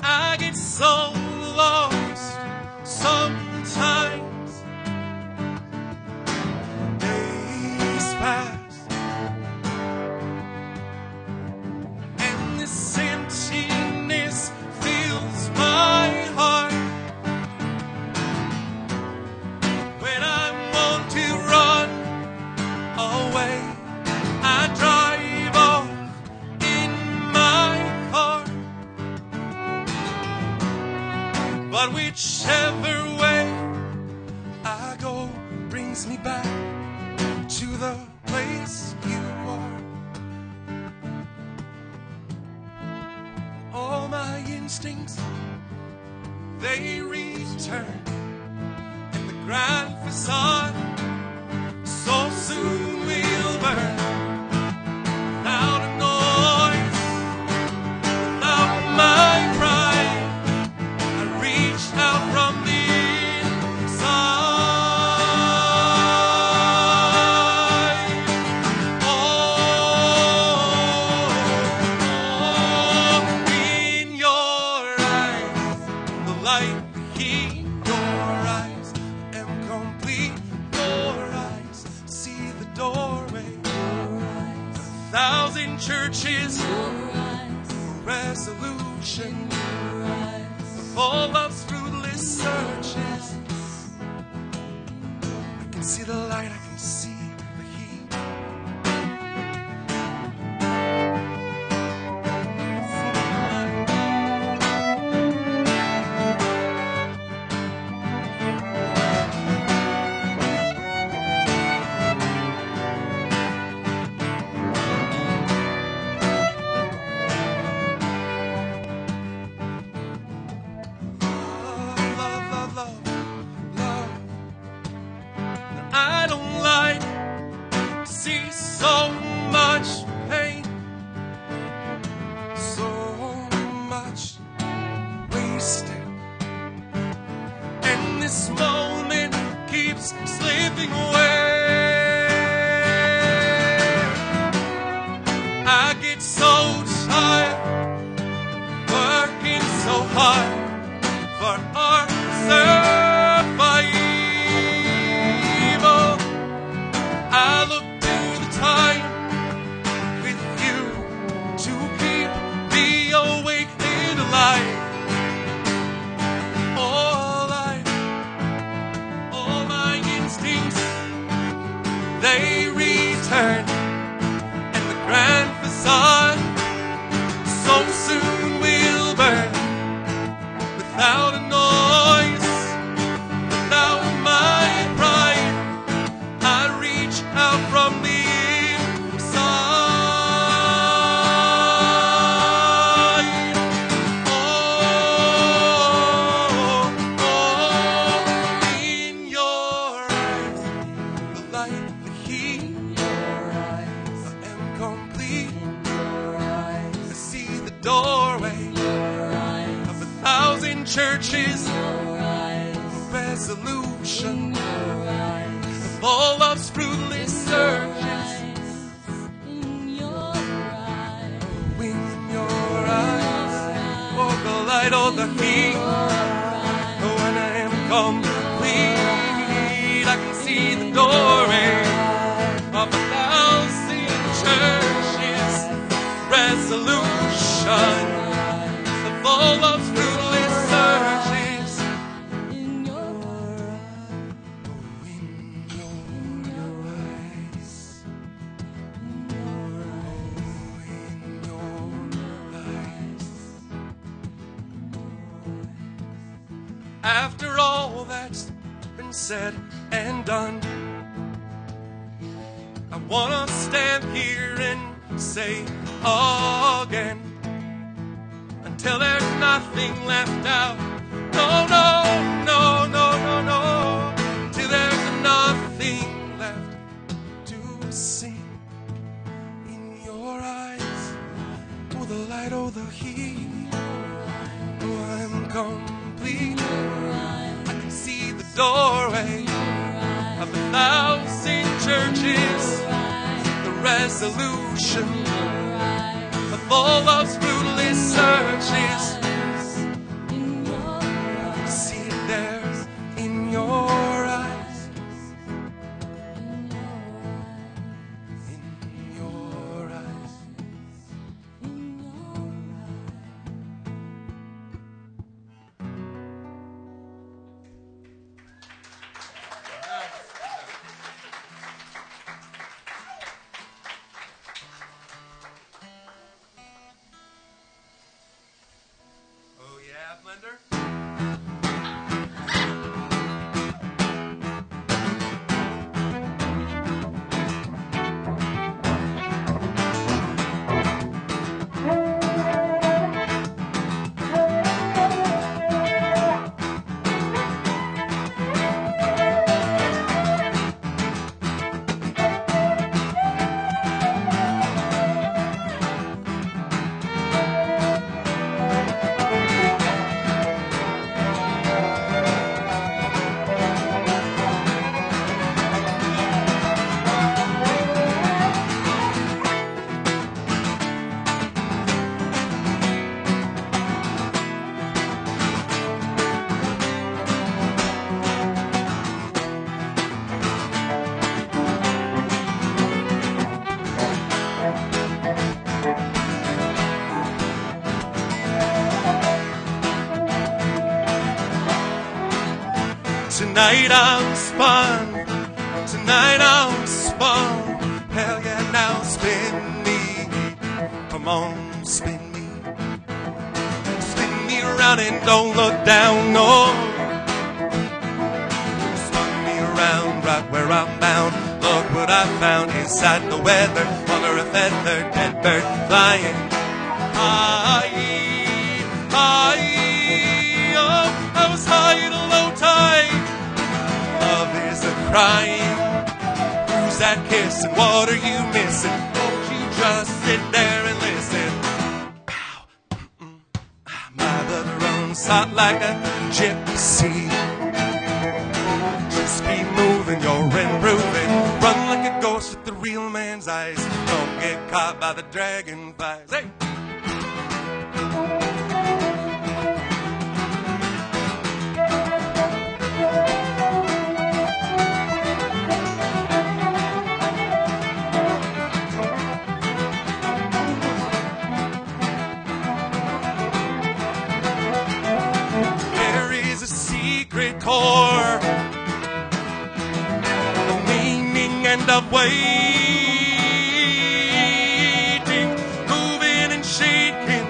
I get so lost sometimes. Days pass, and this emptiness fills my heart. When I want to run away, I drive off in my car. But whichever way I go brings me back to the place you are. All my instincts, they return, and the grand facade so soon will burn. Without a noise, without my pride, I reached out from the inside. Oh, in your eyes, the light in your eyes, I am complete. 1,000 churches, resolution of all love's fruitless searches. I can see the light, I can see the heat. I don't like to see so much pain, so much wasted, and this moment keeps slipping away. I get so tired, working so hard for our survival. I look to the time with you to keep me awake and alive. All my instincts, they return, and the grand facade so soon will burn without a noise, without my pride. I reach out from the inside. In your eyes, the light, the heat. I am complete. I see the doorway of 1,000 churches, resolution of all love's fruitless searches. In your eyes, oh the light, oh the heat. When I am complete, I can see the doorway of 1,000 churches, resolution of all love's fruitless searches. In your eyes. After all that's been said and done, I wanna stand here and say again, until there's nothing left out. No, no, no, no, no, no, till there's nothing left to sing. In your eyes, oh the light, oh the heat. Oh, I'm complete. I can see the doorway of 1,000 churches, the resolution of all love's fruitless searches. See it there in your eyes. In your eyes. Tonight I'm spun. Tonight I'm spun. Hell yeah, now spin me. Come on, spin me. Spin me around and don't look down, no. Spin me around right where I'm bound. Look what I found inside the weather. Under a feather, dead bird flying. High, high, oh, I was high at a low tide. Love is a crying. Who's that kiss and what are you missing? Won't you just sit there and listen? Pow, my blood runs hot like a gypsy. Just keep moving, you're improving. Run like a ghost with the real man's eyes. Don't get caught by the dragonflies. Hey! There is a secret core, the meaning and of waiting, moving and shaking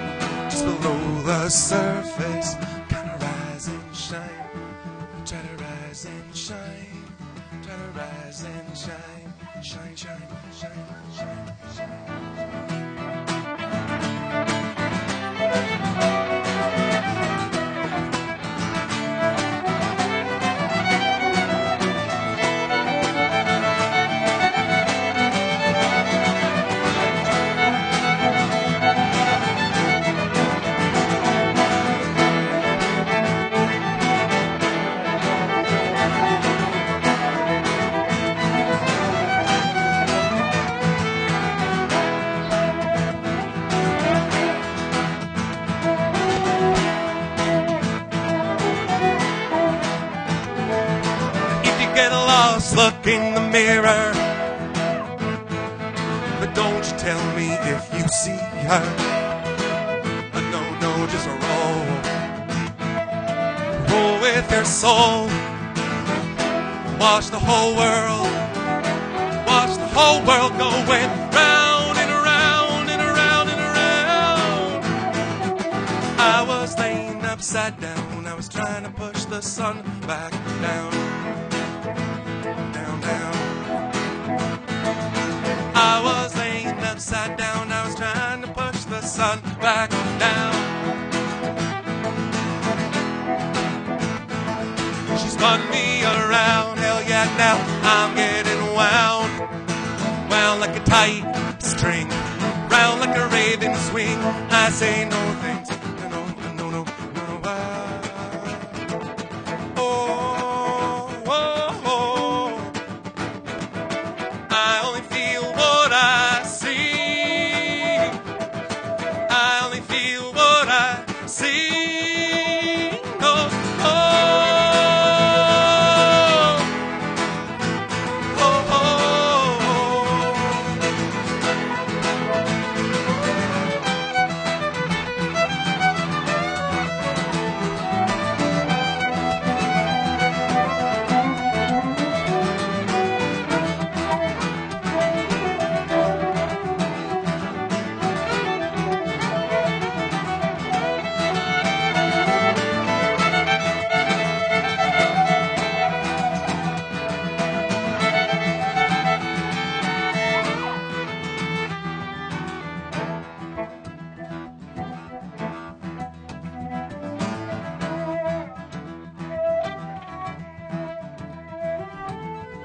just below the surface. Gotta rise and shine, try to rise and shine, try to rise and shine, shine, shine, shine, shine, shine. Look in the mirror, but don't you tell me if you see her. No, just roll with your soul. Watch the whole world going round and around and around and around. I was laying upside down, I was trying to push the sun back down. I was laying upside down, I was trying to push the sun back down. She spun me around, hell yeah, now I'm getting wound. Wound like a tight string, round like a raven's wing. I say no thanks, no.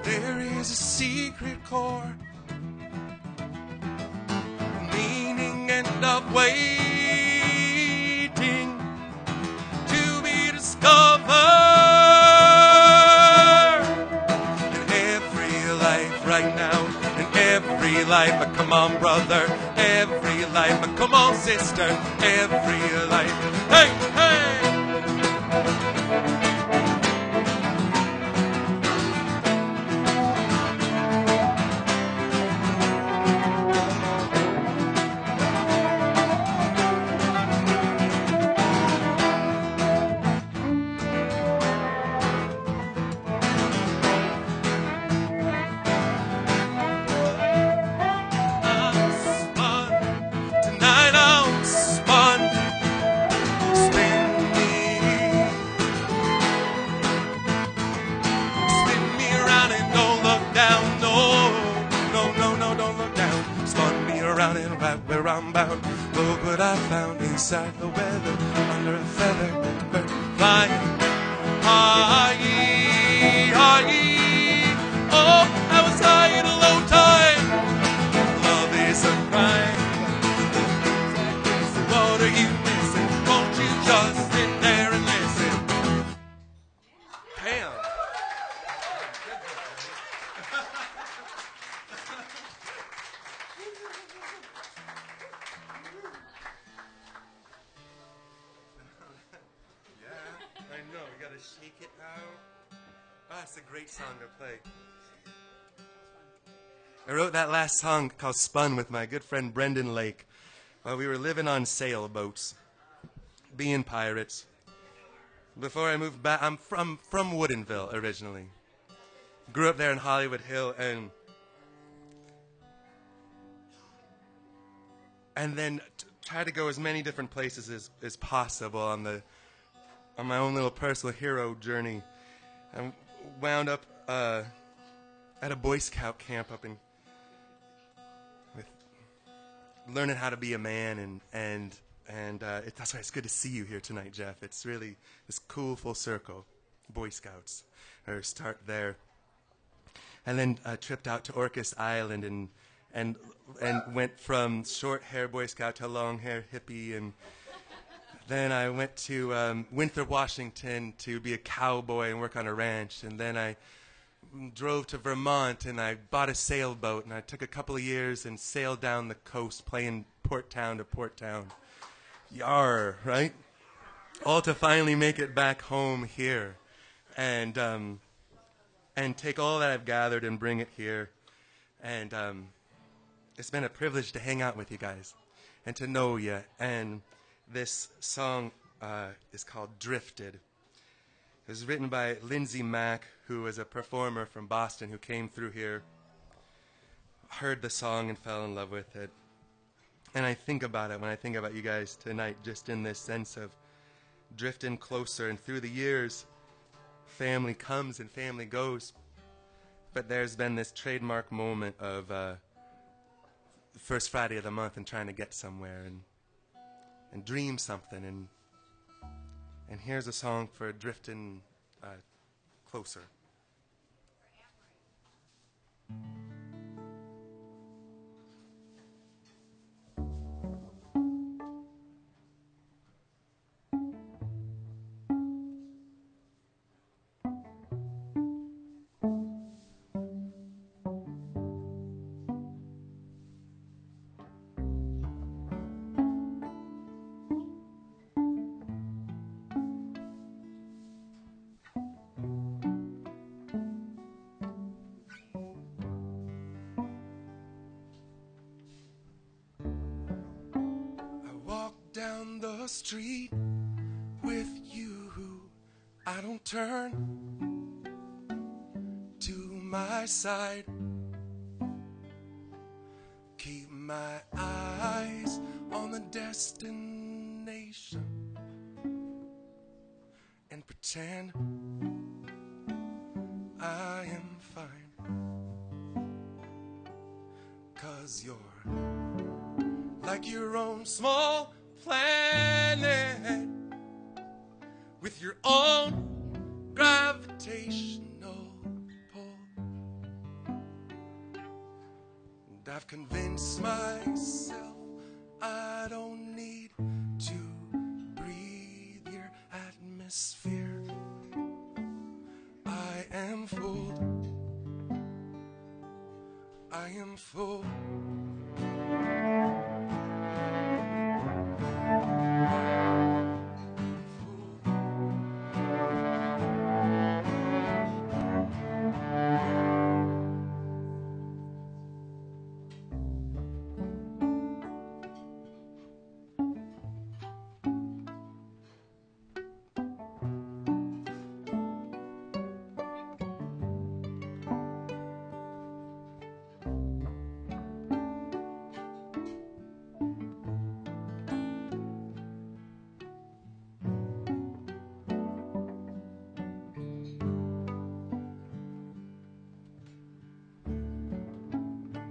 There is a secret chord, meaning and of waiting to be discovered. In every life right now, in every life, come on brother, every life, come on sister, every life, hey, hey! where I'm bound. Look what I found inside the weather, under a feather, bird flying high, high. Oh, I was high at a low tide. Love is a crime. So what are you missing? Won't you just sit there and listen? Damn. I know, you gotta shake it out. That's a great song to play. I wrote that last song called Spun with my good friend Brendan Lake while we were living on sailboats, being pirates. Before I moved back, I'm from Woodinville originally. Grew up there in Hollywood Hill, and then tried to go as many different places as possible on my own little personal hero journey. I wound up at a Boy Scout camp up in, with learning how to be a man, and that's why it's good to see you here tonight, Jeff. It's really this cool full circle. Boy Scouts, or start there, and then tripped out to Orcas Island and went from short hair Boy Scout to long hair hippie, and then I went to Winthrop, Washington to be a cowboy and work on a ranch. And then I drove to Vermont and I bought a sailboat. And I took a couple of years and sailed down the coast playing port town to port town. Yar, right? All to finally make it back home here. And take all that I've gathered and bring it here. And it's been a privilege to hang out with you guys and to know you. And this song is called Drifted. It was written by Lindsay Mack, who was a performer from Boston who came through here, heard the song and fell in love with it. And I think about it when I think about you guys tonight, just in this sense of drifting closer. And through the years, family comes and family goes. But there's been this trademark moment of first Friday of the month and trying to get somewhere and dream something, and here's a song for drifting closer. Down the street with you, I don't turn to my side. Keep my eyes on the destination and pretend I am fine. 'Cause you're like your own small planet with your own gravitational pull. And I've convinced myself I don't need to breathe your atmosphere. I am full. I am full.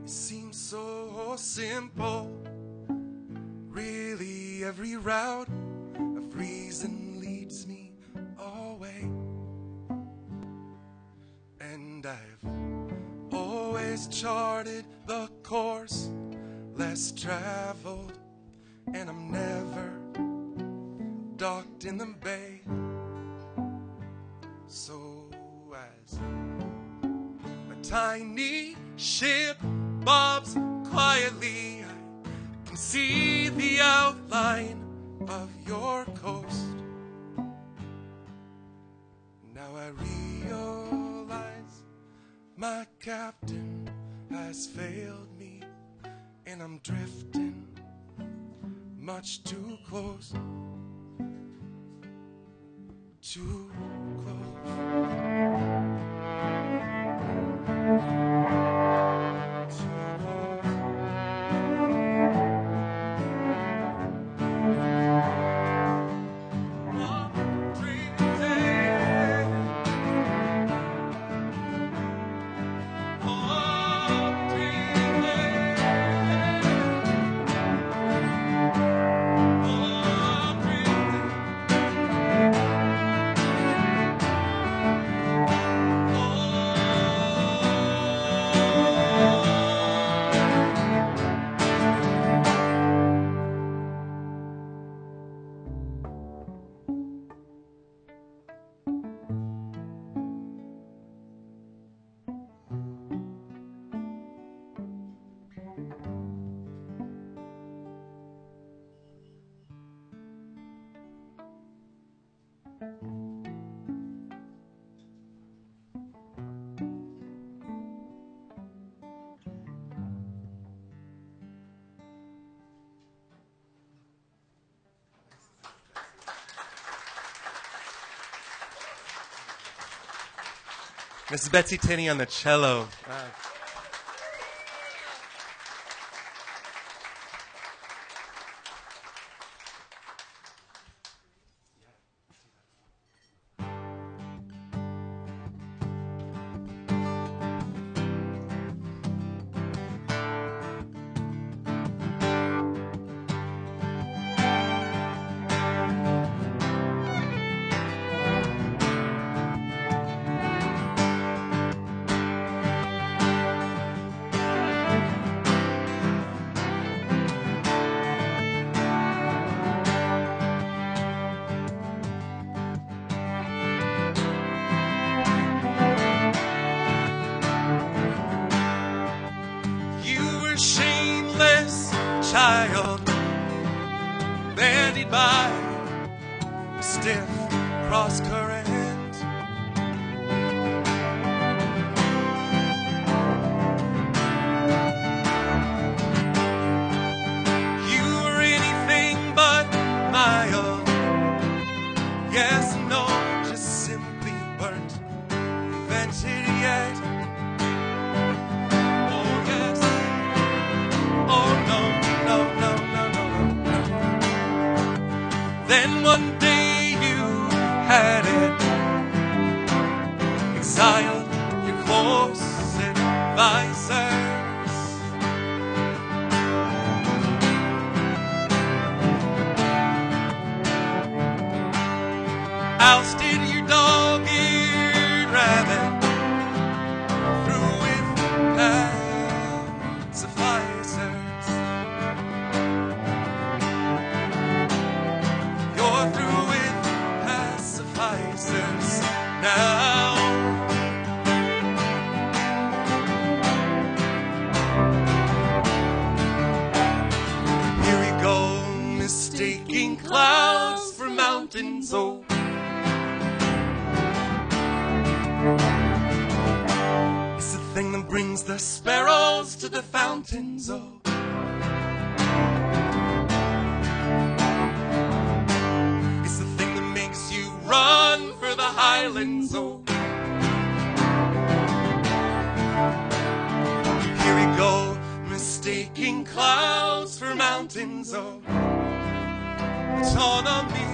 It seems so simple every route of reason leads me away. And I've always charted the course less traveled, and I'm never docked in the bay. So as a tiny ship bobs quietly, I can see the outline of your coast. Now I realize my captain has failed me, and I'm drifting much too close. Too Mrs. Betsy Tinney on the cello. Child, bandied by a stiff cross current. You were anything but mild. Yes, no, just simply weren't invented yet. Oh yes, oh no. Then one day you had it, exiled your close advisors. Ousted your dog-eared rabbit, through with pacifiers. Now here we go, mistaking clouds for mountains. Oh, it's the thing that brings the sparrows to the fountains. Oh, run for the highlands, oh. Here we go, mistaking clouds for mountains, oh. Autonomy.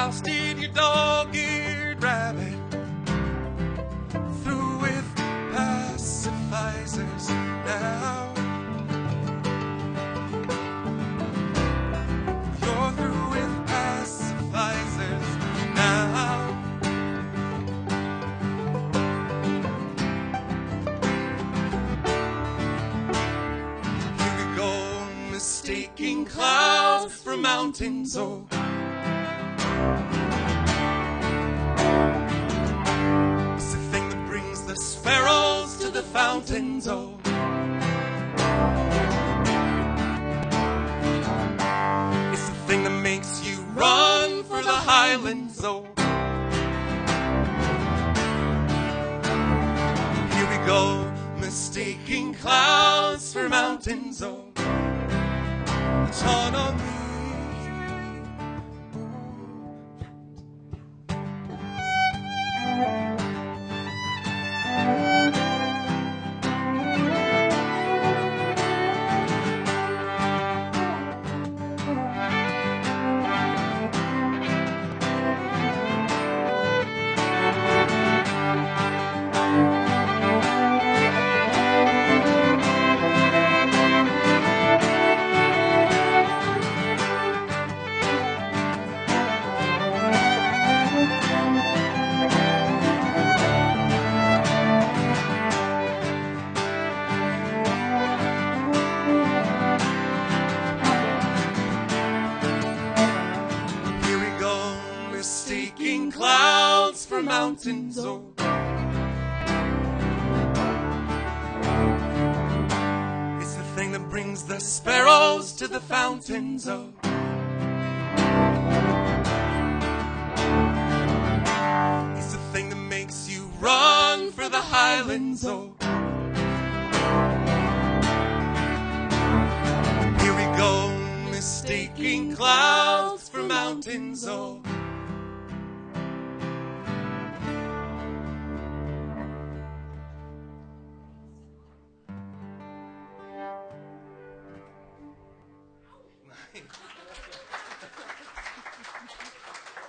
house did your dog-eared rabbit through with pacificers now? You're through with pacificers now. Here we go, mistaking clouds for mountains, oh. It's the thing that brings the sparrows to the fountains, oh. It's the thing that makes you run for the highlands, oh. Here we go, mistaking clouds for mountains, oh. Autonomy. Clouds for mountains, oh. It's the thing that brings the sparrows to the fountains, oh. It's the thing that makes you run for the highlands, oh. Here we go, mistaking clouds for mountains, oh.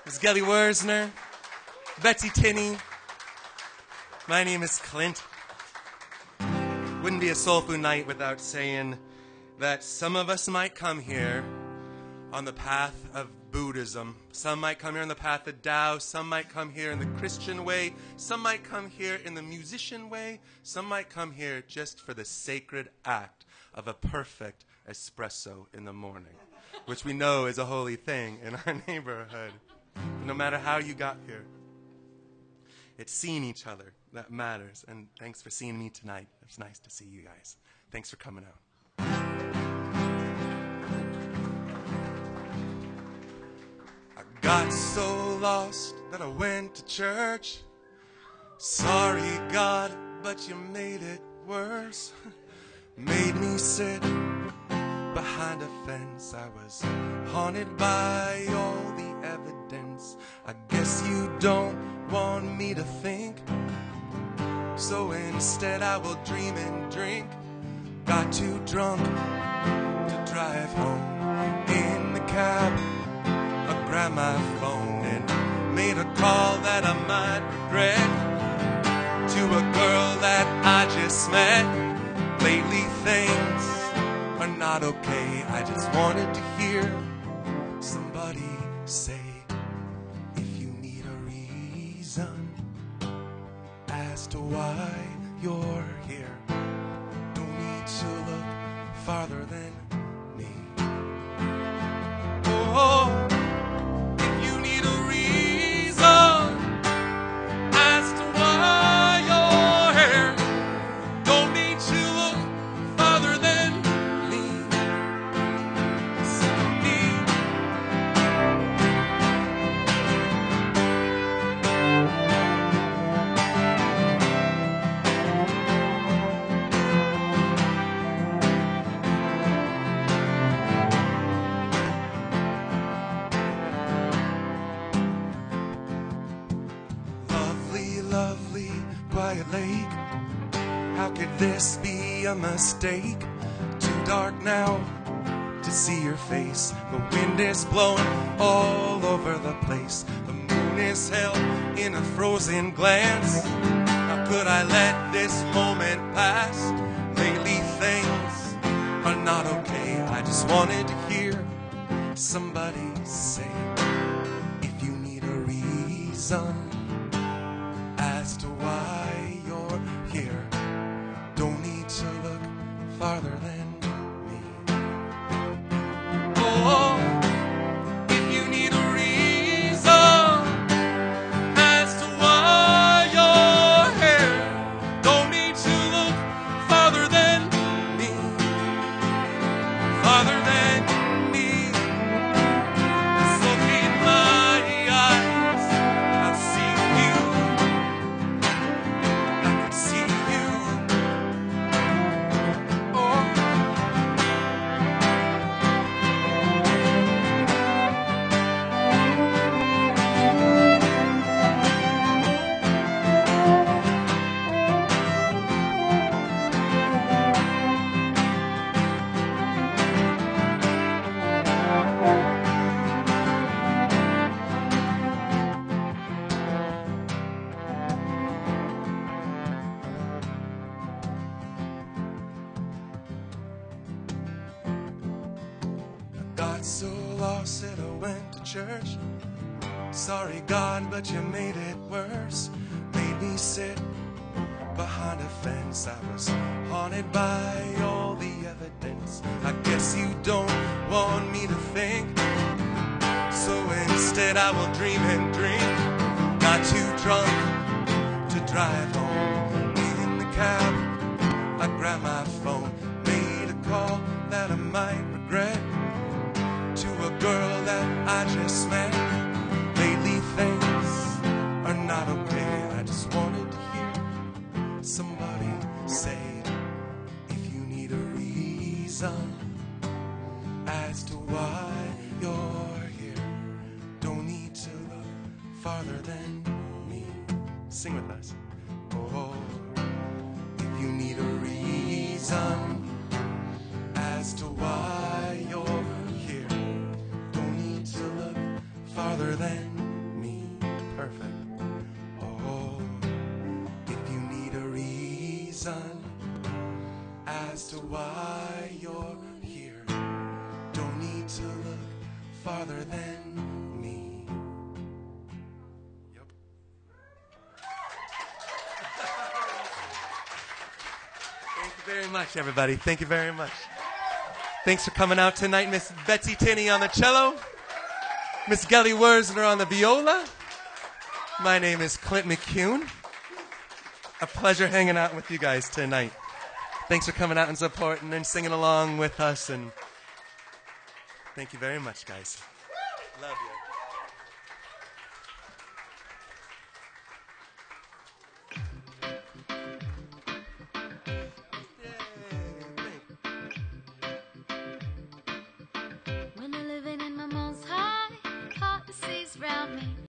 It's Geli Wuerzner, Betsy, Tinney. My name is Clint. Wouldn't be a soul food night without saying that some of us might come here on the path of Buddhism. Some might come here on the path of Tao. Some might come here in the Christian way. Some might come here in the musician way. Some might come here just for the sacred act of a perfect espresso in the morning, which we know is a holy thing in our neighborhood. No matter how you got here, it's seeing each other that matters. And thanks for seeing me tonight. It's nice to see you guys. Thanks for coming out. I got so lost that I went to church. Sorry, God, but you made it worse. Made me sit behind a fence. I was haunted by all the evidence. I guess you don't want me to think, so instead I will dream and drink. Got too drunk to drive home. In the cab, I grabbed my phone and made a call that I might regret, to a girl that I just met. Lately things are not okay. I just wanted to hear somebody say, if you need a reason as to why you're here, don't need to look farther than me. Oh, if you need a reason as to why you're here, don't need to look farther than me. Lovely, quiet lake. How could this be a mistake? Too dark now to see your face. The wind is blowing all over the place. The moon is held in a frozen glance. How could I let this moment pass? Lately things are not okay. I just wanted to hear somebody say, if you need a reason as to why you're here, don't need to look farther than me. Oh, if you need a reason as to why you're here, don't need to look farther than me. Farther than me. Just look in my eyes. I see you. I can see you. Oh. Got so lost that I went to church. Sorry, God, but you made it worse. Made me sit behind a fence. I was haunted by all the evidence. I guess you don't want me to think, so instead I will dream and drink. Got too drunk to drive home. In the cab, I grabbed my phone, made a call that I might regret, to a girl that I just met. Lately things are not okay. I just wanted to hear somebody say, if you need a reason as to why you're here, don't need to look farther than me. Sing with us. Oh, if you need a reason as to why you're here, don't need to look farther than me. Perfect. Oh, if you need a reason as to why you're here, don't need to look farther than me. Yep. Thank you very much, everybody. Thank you very much. Thanks for coming out tonight, Miss Betsy Tinney on the cello, Miss Geli Wuerzner on the viola. My name is Clint McCune. A pleasure hanging out with you guys tonight. Thanks for coming out and supporting and singing along with us. And thank you very much, guys. Love you.